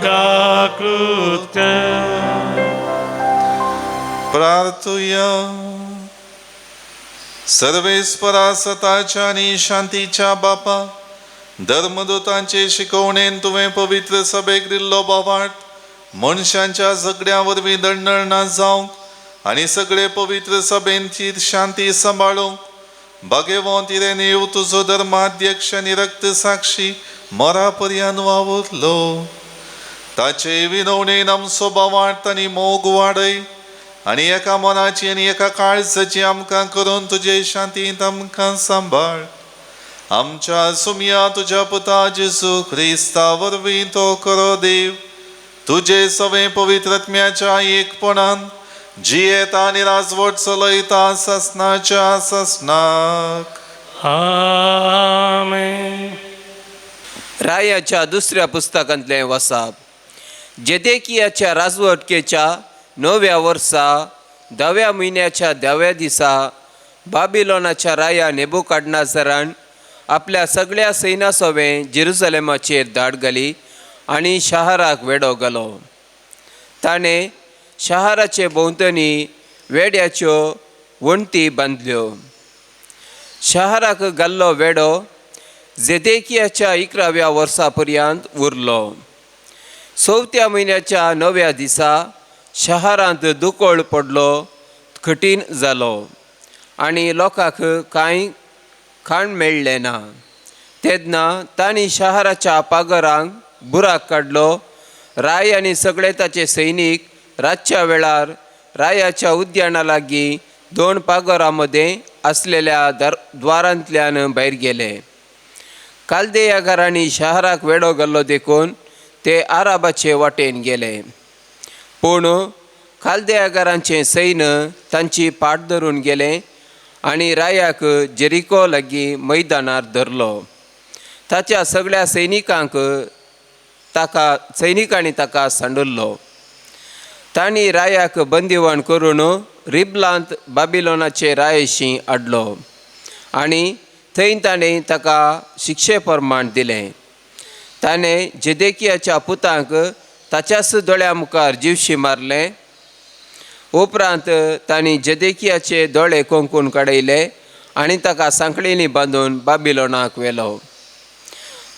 काकूत कर. प्रार्थुया सर्वेस्परा सताच्या आनी शांतीच्या बापा धर्मदूतांचे शिकवणेन तुवें पवित्र सभेक दिल्लो बोवाळ मनशांच्या झगड्या वरवीं दंडण ना जावंक आनी सगळे पवित्र सभेंची शांती सांबाळूंक भगवंत इरेनेव तुजो धर्माध्यक्ष आनी रक्त साक्षी मरा पर्यंत वावुरलो ताचे विनवणेन आमचो बोवाळ आनी मोग वाडय आनी एका मनाची आनी एका काळजाची आमकां करून तुजे शांतींत आमकां सांबाळ आमच्या सुमया तुज्या पुता जेजू ख्रिस्ता वरवीं तो करो देव तुजे सवे पवित्रत्म्याच्या एकपणान जियेता आनी राजवट चलयता ससनाच्या ससनाक आमेन. रायाच्या दुसऱ्या पुस्तकांतलें वसाप जेदेकियाच्या राजवटकेच्या 9व्या वर्सा 10व्या म्हयन्याच्या 10व्या दिसा बाबिलोनाच्या राया नेबुकाडनेझरान आपल्या सगळ्या सैन्या सोबे जेरुसलेमाचेर धाड घाली आनी शाराक वेडो घालो ताणें शाराचे भोंवतणी वेड्याच्यो वणटी बांदल्यो शाराक घाल्लो वेडो जेदेकियाच्या 11व्या वर्सा पर्यंत उरलो 4थ्या म्हयन्याच्या 9व्या दिसा शारांत दुकोळ पडलो कठीण जालो आनी लोकांक कांय खाण मेळ्ळें ना तेन्ना तांणी शाराच्या पागरांक बुराक काडलो राय आनी सगळे ताचे सैनीक रातच्या वेळार रायाच्या उद्याना लागीं 2 पागरां मदें आसलेल्या द्वारांतल्यान भायर गेले काल्देयागारांनी शाराक वेडो घाल्लो देखून ते आराबाचे वाटेन गेले पूण काल्देयागारांचें सैन्य तांची पाट धरून गेलें आनी रायाक जेरिको लागीं मैदानार धरलो ताच्या सगळ्या सैनिकांनी ताका सांडुल्लो तांणी रायाक बंदिवान करून रिबलांत बाबिलोनाचे रायेशी हाडलो आनी थंय ताणें ताका शिक्षे प्रमाण दिलें ताणें जेदेकियाच्या पुतांक ताच्याच दोळ्या मुखार जिवशी मारलें उपरांत तांणी जेदेकियाचे दोळे कोंकून काडयले आनी ताका सांखळेनी बांदून बाबिलोनाक व्हेलो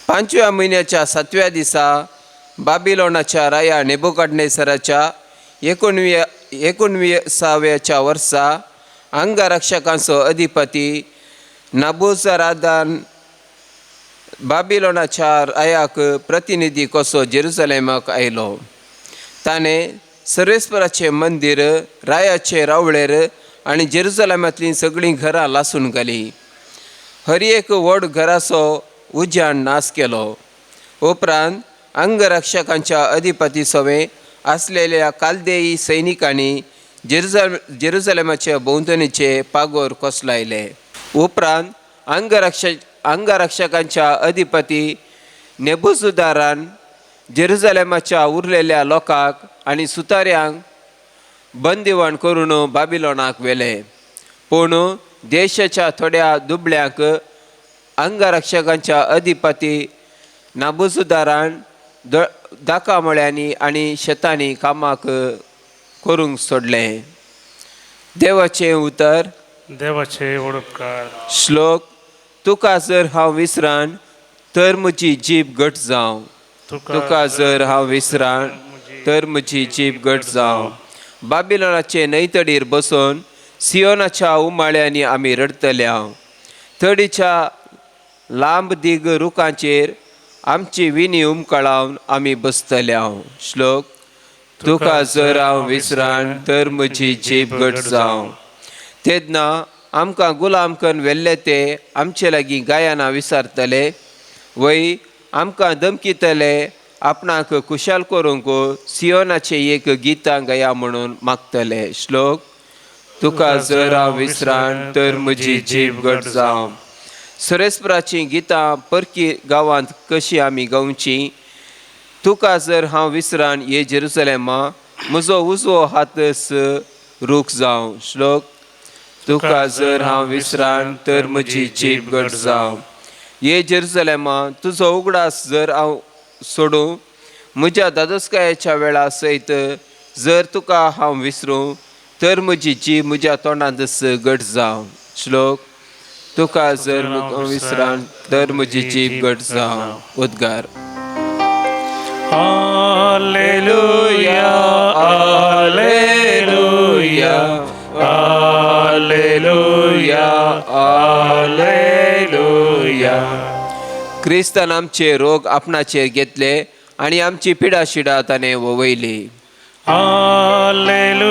5व्या म्हयन्याच्या 7व्या दिसा बाबिलोनाच्या राया नेबुकाडनेझराच्या 19व्या वर्सा अंगरक्षकांचो अधिपती नाबुजारादान बाबिलोनाच्या रायाक प्रतिनिधी कसो जेरुसलेमाक आयलो ताणें सर्वेस्पराचें मंदीर रायाचे रावळेर आनी जेरुसलेमांतलीं सगळीं घरां लासून घाली हर एक व्हड घराचो उज्यान नाश केलो उपरांत अंगरक्षकांच्या अधिपती सोबे आसलेल्या काल्देई सैनिकांनी जेरुसलेमाचे भोंवतणीचे पागोर कोसलायले उपरांत अंगरक्षकांच्या अधिपती नेबुजदारान जेरुसलेमाच्या उरलेल्या लोकांक आनी सुतार्यांक बंदिवान करून बाबिलोनाक व्हेले पूण देशाच्या थोड्या दुबळ्यांक अंगरक्षकांच्या अधिपती नाबुजदारान दाकामळ्यांनी आनी शेतांनी कामाक करूंक सोडलें. देवाचें उतर. देवाचे ओडपकार. श्लोक. तुका जर हांव विसरान तर म्हजी जीब घट जावं. तुका जर हांव विसरान तर म्हजी जीब घट जावं. बाबिलोनाचे न्हंयतडीर बसून सियोनाच्या उमाळ्यांनी आमी रडतल्या. थडीच्या लांब दीग रुखांचेर आमची विणी उमकळावन आमी बसतल्या. श्लोक. तुका जर हांव विसरान तर म्हजी जीब घट जावं. तेदना आमकां गुलाम करून व्हेल्ले ते आमचे लागीं गायनां विसारतले. वय आमकां धमकितले आपणाक कुशाल करूंक सियोनाचे एक गितां गया म्हणून मागतले. श्लोक. तुका जर हांव विसरान तर म्हजी जीब घट जावं. सुरेस्पराचीं गितां परकी गांवांत कशीं आमी गावची. तुका जर हांव विसरान ये जेरुसलेमा म्हजो उजवो हातस रूख जावं. श्लोक. तुका जर हांव विसरान तर म्हजी जीब घट जावं. ये जेरुसलेमा तुजो उगडास जर हांव सोडूं म्हज्या दादोसकायेच्या वेळा सयत जर तुका हांव विसरूं तर म्हजी जीब म्हज्या तोंडांतस घट जावं. श्लोक. तुका जर हांव विसरान तर म्हजी जीब घट जावं. उद्गार. Alleluia, Alleluia, Alleluia, Alleluia. क्रिस्तान आमचे रोग आपणाचेर घेतले आनी आमची पिडा शिडा ताणें ववयली. Alleluia,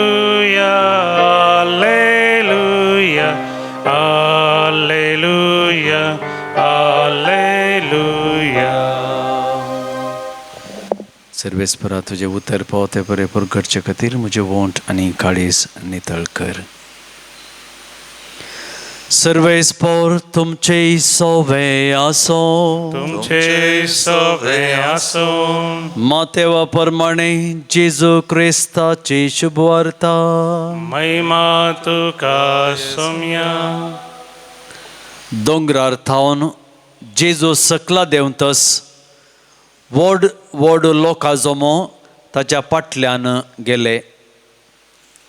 Alleluia, Alleluia, Alleluia. सर्वेस्परा तुझे उतर पावते बरेपूर घडचे खातीर म्हजे वोंट आनी काळीज नितळ कर. सर्वेस्पर तुमचे सोवे आसो. तुमचे सोवे आसो. मातेवा प्रमाणे जेजू क्रिस्ताची शुभवार्ता. महिमा तुका सोम्या. दोंगरार थावन जेजू सकला देंवतस व्हड व्हड लोकां जमो ताच्या फाटल्यान गेले.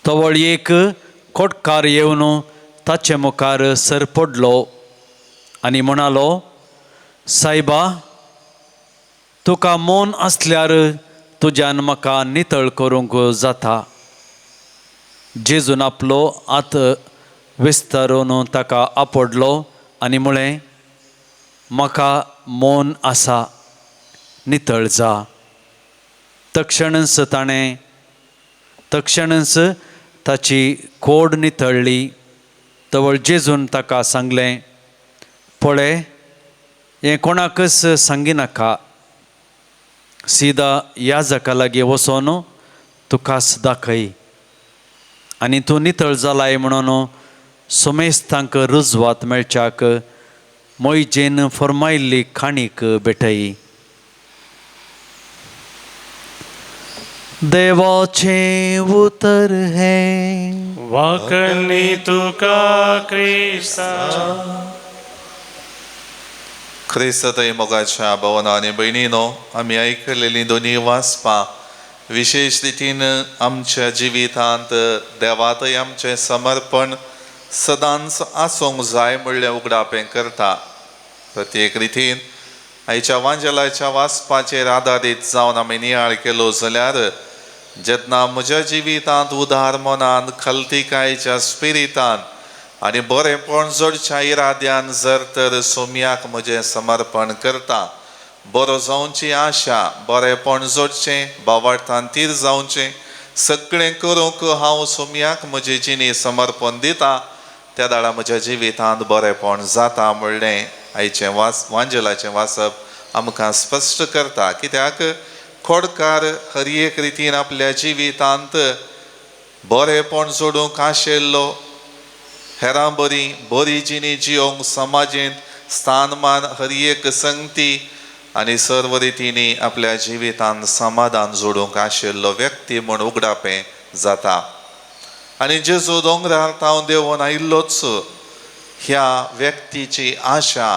तवळ एक खोटकार येवन ताचे मुखार सरपडलो आनी म्हणालो, सायबा, तुका मौन आसल्यार तुज्यान म्हाका नितळ करूंक जाता. जेजून आपलो हात विस्तारून ताका आपडलो आनी म्हळें, म्हाका मौन आसा, नितळ जा. तक्षणच ताची कोड नितळ्ळी. तवळ जेजून ताका सांगलें, पळय, हें कोणाकच सांगिनाका. सीदा याजका लागीं वचोन तुकास दाखय आनी तूं नितळ जालाय म्हणून सोमेस्तांक रुजवात मेळच्याक मोयजेन फर्मायिल्ली खाणीक भेटय. देवाचे उतर है. वाकणी तुका क्रिस्ता. ख्रिस्तय मोगाच्या भावना आनी भयणीनो, आमी आयकलेलीं दोनी वाचपां विशेष रितीन आमच्या जिवितांत देवातय आमचें समर्पण सदांच आसूंक जाय म्हणलें उगडापें करता. प्रत्येक रितीन आयच्या वांजेलाच्या वाचपाचेर आदारीत जावन आमी नियाळ केलो जाल्यार जेन्ना म्हज्या जिवितांत उदार मनान खलतीकायेच्या स्पिरितान आनी बरेपण जोडच्या इराद्यान जर तर सोम्याक म्हजें समर्पण करता, बरो जावची आशा, बरेपण जोडचें, भावार्थांतीर जावचें, सगळें करूंक हांव सोम्याक म्हजें जिणी समर्पण दिता, त्या दाडा म्हज्या जिवितांत बरेपण जाता म्हणलें आयचें वांजेलाचें वाचप आमकां स्पश्ट करता. कित्याक खोडकार हर एक रितीन आपल्या जिवितांत बरेपण जोडूंक आशिल्लो, हेरां बरी जिणी जियोंक समाजींत स्थानमान हर एक संगती आनी सर्व रितींनी आपल्या जिवितांत समाधान जोडूंक आशिल्लो व्यक्ती म्हूण उगडापें जाता. आनी जेजू दोंगरार थावन देंवून आयिल्लोच ह्या व्यक्तीची आशा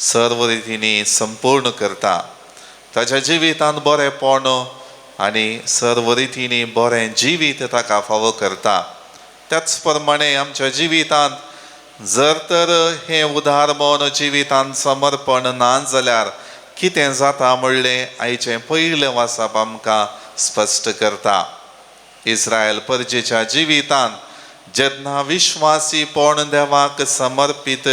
सर्व रितींनी संपूर्ण करता. ताच्या जिवितांत बरेंपण आनी सर्व रितींनी बरें जिवीत ताका फावो करता. त्याच प्रमाणे आमच्या जिवितांत जर तर हें उदार मौन जिवितांत समर्पण ना जाल्यार कितें जाता म्हणलें आयचें पयलें वाचप आमकां स्पश्ट करता. इस्रायल परजेच्या जिवितांत जेन्ना विश्वासीपण देवाक समर्पीत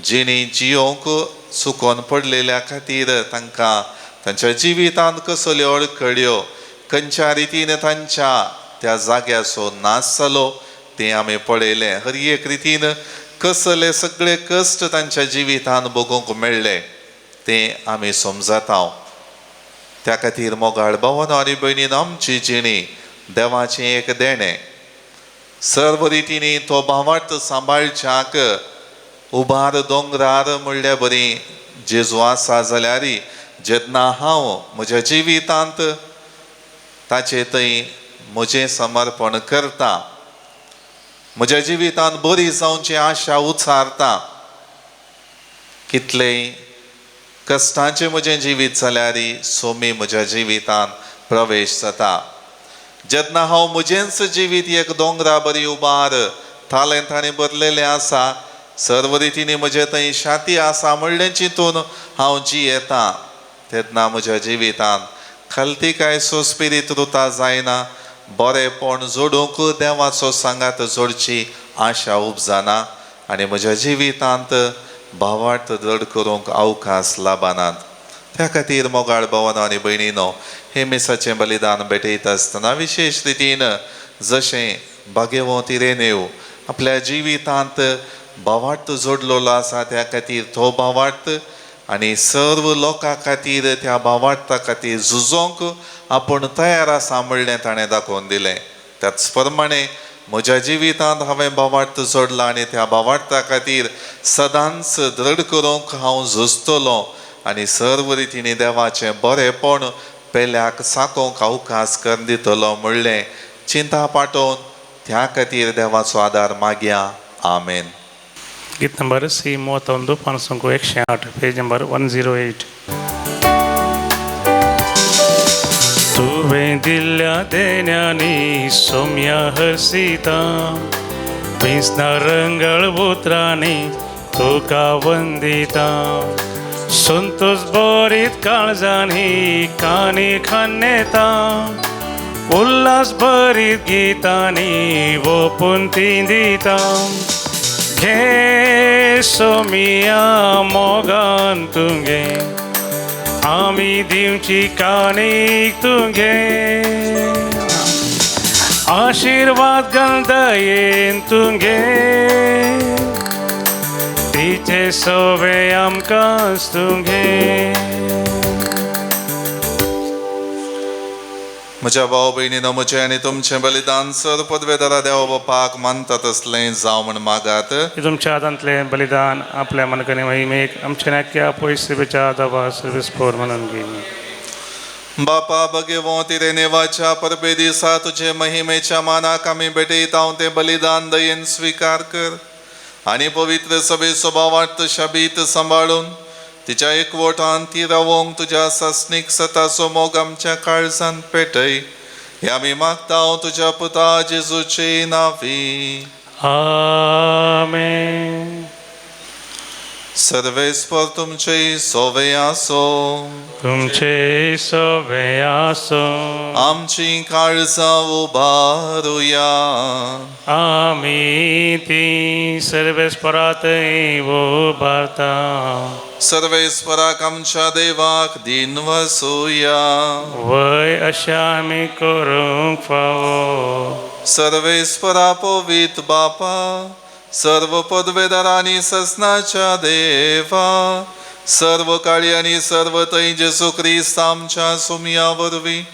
जिणी जियोंक चुकोवन पडलेल्या खातीर तांकां तांच्या जिवितांत कसल्यो अडखळ्यो खंयच्या रितीन तांच्या त्या जाग्याचो नाश जालो तें आमी पळयलें. हर एक रितीन कसले सगळे कश्ट तांच्या जिवितांत भोगूंक मेळ्ळे तें आमी समजता. त्या खातीर मोगाळ भावांनो आनी भयणीनो आमची जिणी देवाचें एक देणें. सर्व रितींनी तो भावार्थ सांबाळच्याक उबार दोंगरार म्हणल्यार बरी जेजू आसा जाल्यार जेन्ना हांव म्हज्या जिवितांत ताचे थंय म्हजें समर्पण करता, म्हज्या जिवितांत बरी जावची आशा उचारता, कितलेय कश्टाचें म्हजें जिवीत जाल्यार सोमी म्हज्या जिवितांत प्रवेश जाता. जेन्ना हांव म्हजेंच जिवीत एक दोंगरा बरी उबार तालेंतांनी भरलेलें आसा, सर्व रितींनी म्हजे थंय शाती आसा म्हणलें चिंतून हांव जियेतां, तेन्ना म्हज्या जिवितांत खालती काय सोस्पिरीत रुतां जायना, बरेंपण जोडूंक देवाचो सांगात जोडची आशा उपजना आनी म्हज्या जिवितांत भावार्थ दड करूंक अवकाश लाबनात. त्या खातीर मोगाळ भावांनो आनी भयणीनो हे मिसाचें बलिदान भेटयता आसतना विशेष रितीन जशें भाग्यवंत इरेनेव आपल्या जिवितांत भावार्थ जोडलेलो आसा त्या खातीर तो भावार्थ आनी सर्व लोकां खातीर त्या भावार्था खातीर झुजोंक आपूण तयार आसा म्हणलें ताणें दाखोवन दिलें. त्याच प्रमाणे म्हज्या जिवितांत हांवें भावार्थ जोडला आनी त्या भावार्था खातीर सदांच दृढ करूंक हांव झुजतलों आनी सर्व रितींनी देवाचें बरेंपण पेल्याक साकोंक अवकाश करून दितलो म्हणलें चिंता पाटोवन त्या खातीर देवाचो आदार मागया. आमेन. गीत नंबर C31 पानसंख्या 108 पेज नंबर 108. तुवें दिल्ल्या देण्यानी सोम्या हसिता, भिसना रंगळ उतरांनी तुका वंदिता, संतोष बरीत काळजांनी कानी खान्नेता, उल्हास भरीत गीतांनी ओपून ती दिता. घे सोमिया मोगान तुंगे, आमी दिवची कानीक तुंगे, आशीर्वाद गंधयेन तुंगे, तिचे सोवे आमकांच तुंगे. म्हज्या भाव भयणीनो म्हजें आनी तुमचें बलिदान सर पदवेदारा देवा बापाक मानता तसलें जावं म्हण मागात. तुमच्या हातांतलें बलिदान आपल्या मनकने महिमेक आमच्या नाक्या पयस सेवेच्या दवा सर्विस्फोर म्हणून घेईन. बापा भगवंत इरेनेवाच्या परबे दिसा तुझे महिमेच्या मानाक आमी भेटयता तें बलिदान दयेन स्वीकार कर आनी पवित्र सभे स्वभावार्थ शबीत सांबाळून तिच्या एकवटान ती रावोंक तुज्या सस्नीक सताचो मोग आमच्या काळजांत पेटय. हे आमी मागता तुज्या पुता जेजूचे नांवी. आमेन. सर्वेस्पर तुमचे सोवे आसो, तुमचे सोवे आसो, आमची काळजां उबारुया. आमी ती सर्वेस्परात उबारता. सर्वेस्पराक आमच्या देवाक दिन वसूया. वय अशें आमी करूंक फावो. सर्वेस्परा पवित बापा, सर्व पदवेदार आनी ससनाच्या देवा, सर्व काळी आनी सर्व थंय जेजू क्रिस्त आमच्या सुमया वरवीं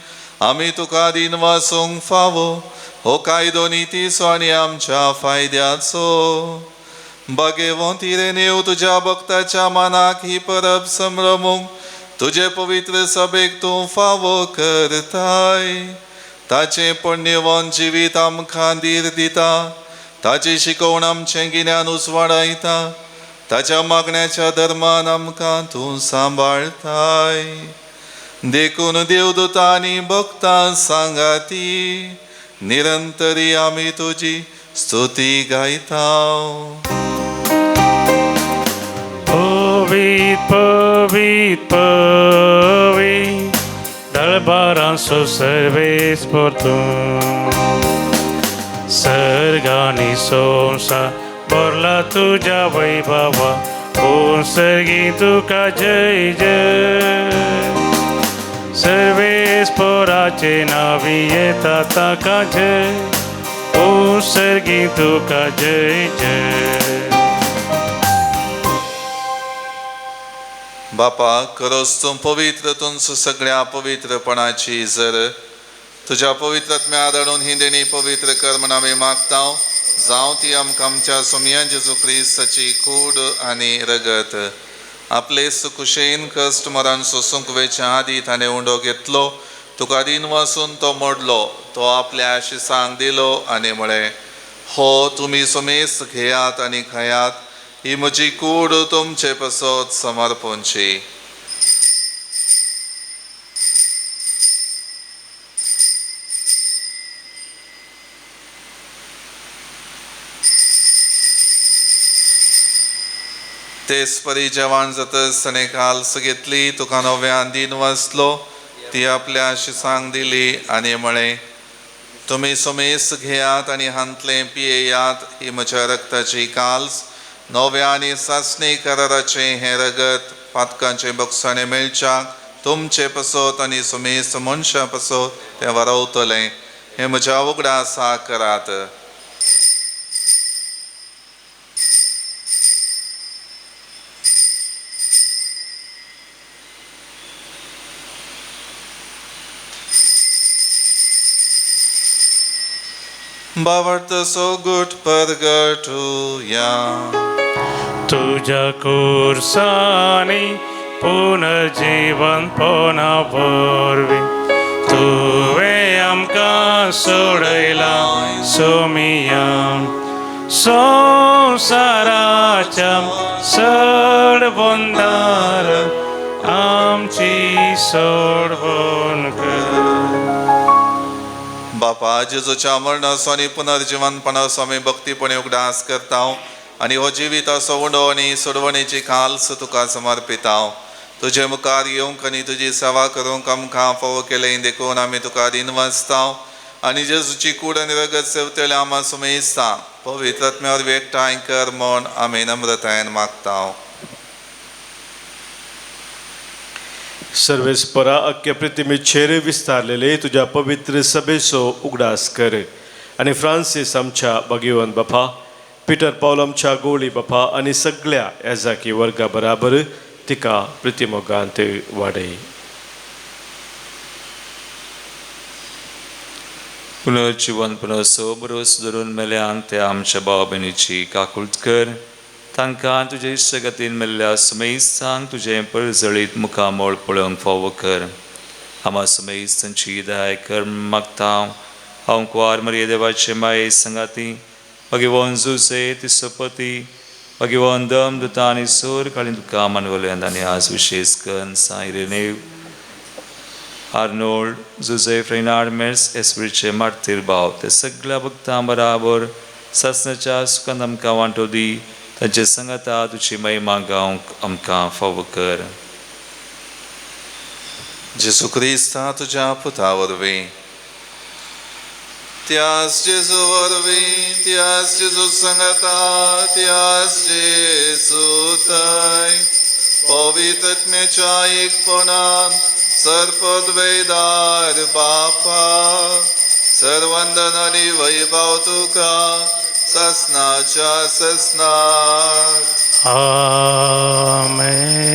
आमी तुका दिन वासूंक फावो हो कायदो नितीचो आनी आमच्या फायद्याचो. भगवंत इरेनेव तुज्या भक्ताच्या मनाक ही परब संभ्रमूंक तुजे पवित्र सभेक तूं फावो करताय. ताचें पुण्यवान जिवीत आमकां धीर दिता, ताची शिकवण आमचें गिन्यान उजवाडायता, ताच्या मागण्याच्या धर्मान आमकां तूं सांबाळताय. देखून देवदूतांनी भक्तां सांगाती निरंतरी आमी तुजी स्तुती गायताव. Povit, povit, povit, dal sus servis portum. Sărgani sonsa, borla tuja vaibhava, un sărgi tu ca jai jai. Servis porace naviye tata ca jai, un sărgi tu ca jai jai. बापा खरोच तूं पवित्र तूं सगळ्या पवित्रपणाची जर तुझ्या पवित्रत्म्या आदळून ही देणी पवित्र कर म्हण आमी मागताव. जावं ती आमकां आमच्या सोमया जेजू क्रिस्ताची कूड आनी रगत आपले सुकुशेन कश्ट मरण सोसूंक वेच्या आदी ताणें उंडो घेतलो, तुका दिन वासून तो मोडलो, तो आपल्या आशिसांक दिलो आनी म्हळें, हो तुमी सोमेस घेयात आनी खायात, ही म्हजी कूड तुमचे पसत समर्पणची. तेच परी जेवण जातच ताणें काल्स घेतली, तुका नव्यान दिन वाचलो, ती आपल्या आशिसांक दिली आनी म्हळें, तुमी सोमेस घेयात आनी हांतलें पियेयात, ही म्हज्या रक्ताची काल्स नव्या आनी सासणी कराराचे हें रगत पातकांचे बक्षाणे मेळच्याक तुमचे पसत आनी सोमेस मनशां पसत तें वारवतलें, हें म्हज्या उगडा आसा करात. बावडतसो गुट परगटूया. तुझ्या कुर्सानी पुनर्जीवन पोना वरवी, तुवें आमकां सोडयला सोमिया. संवसाराच्या सोडबंदार आमची सोडबंद कर. बापा जेजूच्या मरणाचो आनी पुनर्जीवनपणाचो आमी भक्तीपणे उगडास करताव आनी हो जिवीत असो उंडो आनी सोडवणेची खाल्स तुका समर्पिताव. तुजे मुखार येवंक आनी तुजी सेवा करूंक आमकां फावो केलें देखून आमी तुका दिन वाचताव आनी जेजूची कूड आनी रगत सेवतले आमा सुमेस्ता पवित्रत्म्यावर एकठांय कर म्हूण आमी नम्रतायेन मागताव. सर्वेस्परा अख्ख्या प्रतिमेचेर विस्तारलेले तुझ्या पवित्र सभेचो उगडास कर आनी फ्रांसीस आमच्या भगिवन बापा, पिटर पॉल आमच्या गोळी बापा आनी सगळ्या येजाकी वर्गा बराबर तिका प्रतिमोगांत वाडय. पुनर्जीवन पुनर्सो बरोस धरून मेल्यान ते आमच्या भाव भयणीची काकुळट कर. तांकां तुजे इश्टगतीन मेल्ल्या सुमेस्तांक तुजें परजळीत मुखामोळ पळोवंक फावो कर. आमा सुमेस्तांची दयाय कर मागतां. हांव कुंवार मरिये देवाचे माये संगाती भगिवन जुसे तिसोपती भगिवन दम दुता आनी सोर काळीन तुका मानवल्यांत आनी आज विशेष करून सायरेनेव आर्नोल्ड जुझेफ रेनार्ड मेर्स एस्प्रिचे मार्तीर भाव ते सगळ्या भक्तां बराबर सासणाच्या सुखांत आमकां वांटो दी. तांचे संगता तुजी महिमा गावंक आमकां फावो कर. जेजू क्रिस्ता तुज्या पुता वरवीं, त्याच जेजू वरवीं, त्याच जेजू संगता, त्याच जेजू थंय पवित्रत्म्याच्या एकपणान सर्पद्वैदार बापा सर्वंदन आनी वैभव तुका ससनाच्या ससनाक. आमेन.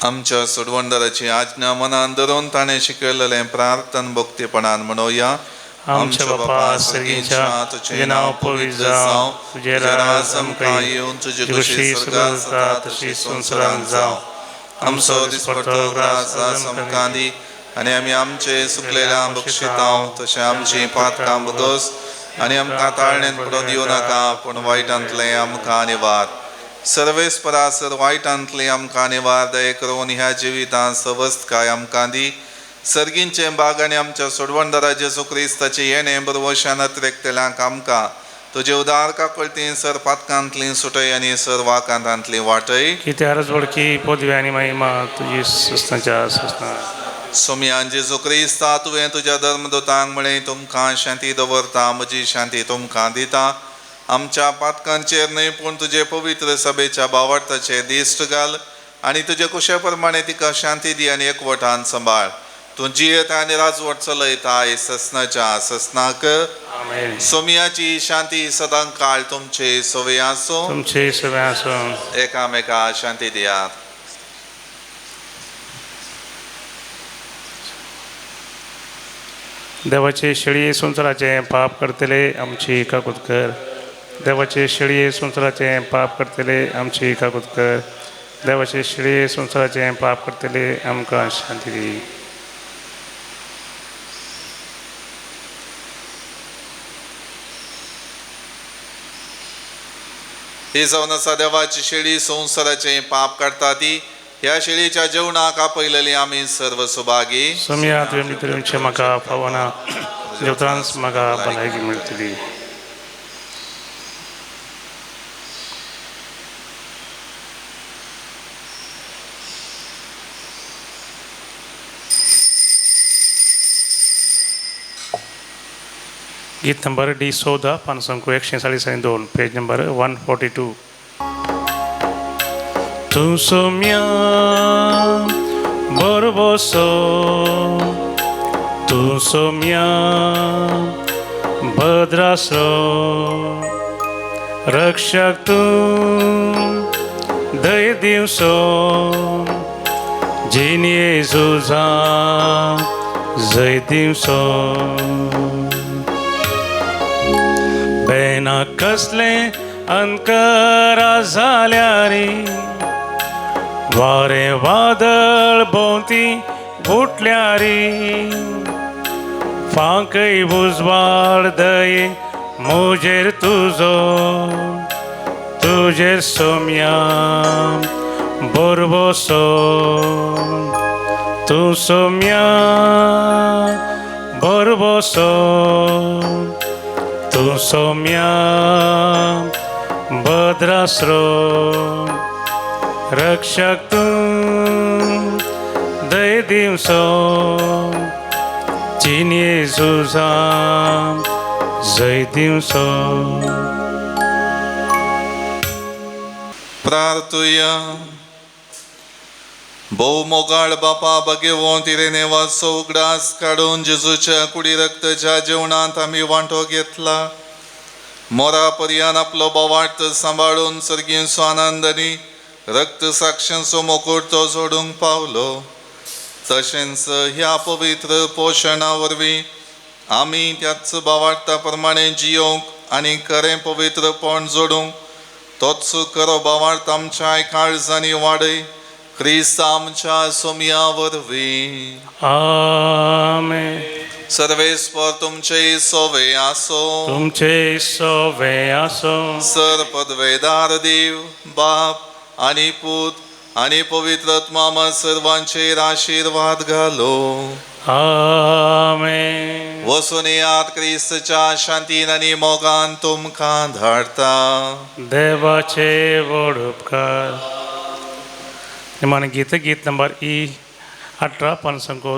आमच्या सोडवंदराची आज्ञा मनान धरून ताणें शिकयलेलें प्रार्थन भक्तीपणान म्हणोया. आमच्या बापा सर्गीच्या तुझे नाव पवित्र जावं, तुझे राज आमकां येवं, तुजी खुशी स्वर्गांत जाता तशी संवसारांत जावं. आमचो दिसपडटो ग्रास आज आमकां दी आनी आमी आमचे सुकलेल्या बक्षितांव तशें आमची पातकां बदोस आनी आमकां ताळणेंत पडोवन दिवं नाका, पूण वायटांतलें आमकां निवार. सर्वेस परासर वायटांतले आमकां निवार दये करून ह्या जिवितांत सवस्त काय आमकां दी. सर्गींचे बाग आनी आमच्या सोडवणदारा जेजू क्रिस्ताचे येणें बरवशान अतिरेकतेल्यांक आमकां तुजे उदार काकळटीन सर पातकांतली सुटय आनी सर वाकांतांतली वाटय. किती अर्ज वडकी पदवी आनी महिमा तुजी सस्ताच्या सस्ता सोम्यान जेजू क्रिस्ता तुवें तुज्या धर्मदूतांक म्हळें तुमकां शांती दवरता, म्हजी शांती तुमकां दिता. आमच्या पातकांचेर न्हय पूण तुजे पवित्र सभेच्या भावार्थाचेर दिश्ट घाल आनी तुजे कुशे प्रमाणे तिका शांती दी आनी एकवटान सांबाळ. तूं जियेत आनी राजवट चलयता ससनाच्या ससनाक. आमेन. सोम्याची शांती सदां काळ तुमचे सोवे आसूं. तुमचे सगळे आसूं. एकामेका शांती दियात. देवाचे शेळये संसाराचे पाप करतले आमची काकूत कर. देवाचे शेळये संसाराचे पाप करतले आमची काकूत कर. देवाचे शेळये संसाराचे पाप करतले आमकां शांती दी. ही जावन आसा देवाची शेळी संसाराचे पाप करता ती. ह्या शेळीच्या जेवणाक आपयलेली आमी सर्व सुभागी. सोम्या तुवें भितर म्हाका पावना जेवत्रांच म्हाका भलायकी मेळटली. गीत नंबर D14 पानसंख्या 142 पेज नंबर 142. तूं सोम्या बरबोसो, तूं सोम्या भद्रासो, रक्षक तूं दय दिवसो, जीन येजूजा जय दिवसो. बेना कसले अंकरा जाल्यारी, वारे वादळ भोंवती घुटल्यारी, फांकय बुजवाड दये मुजेर तुजो, तुजेर सोम्या बरबोसो. तूं सोम्या बरबोसो, तूं सोम्या भद्रासो, रक्षक तूं दय दिवसो, जीन येजूजा जय दिवसो. प्रार्थुया. भोव मोगाळ बापा बगेवो तिरेने वाचो उगडास काडून जेजूच्या कुडी रक्ताच्या जेवणांत आमी वांटो घेतला. मोरा पर्यान आपलो बोवार्थ सांबाळून सर्गींचो आनंदानी रक्त साक्षांचो मुकुट तो जोडूंक पावलो. तशेंच ह्या पवित्र पोशणा वरवीं आमी त्याच भावार्था प्रमाणे जियोंक आनी खरें पवित्रपण जोडूंक तोच खरो भावार्थ आमच्या काळजांनी वाडय. क्रिस्त आमच्या सोम्या वरवीं. आमेन. सर्वेस्पर तुमचे सोवे आसो. तुमचे सोवे आसो. सर पदवेदार देव बाप आनी पूत आनी पवित्र आत्मा सर्वांचेर आशीर्वाद घालो. आमेन. वसून यात क्रिस्तच्या शांतीन आनी मोगान तुमकां धाडटा. देवाचे व्हड उपकार. निमाण गीत नंबर E18 पानसंख्या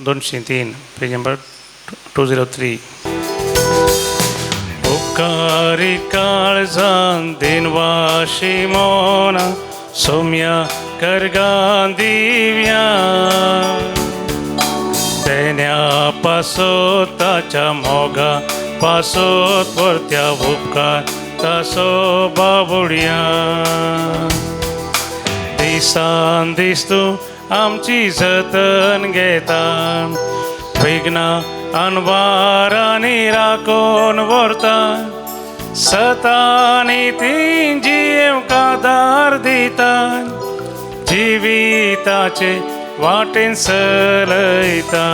203 पेज नंबर 203. उपकारी काळजान दिनवाशी मोना, सोम्या करगां दिव्या, तेन्या पासोत ताच्या मोगा पासोत परत्या उपकार तासो बाबुड्या. दिसान दीस तूं आमची जतन घेता, विघ्ना अनवारांनी राखून व्हरता. सतानी ती जियेवंक आदार दिता, जिविताचे वाटेन चलयता.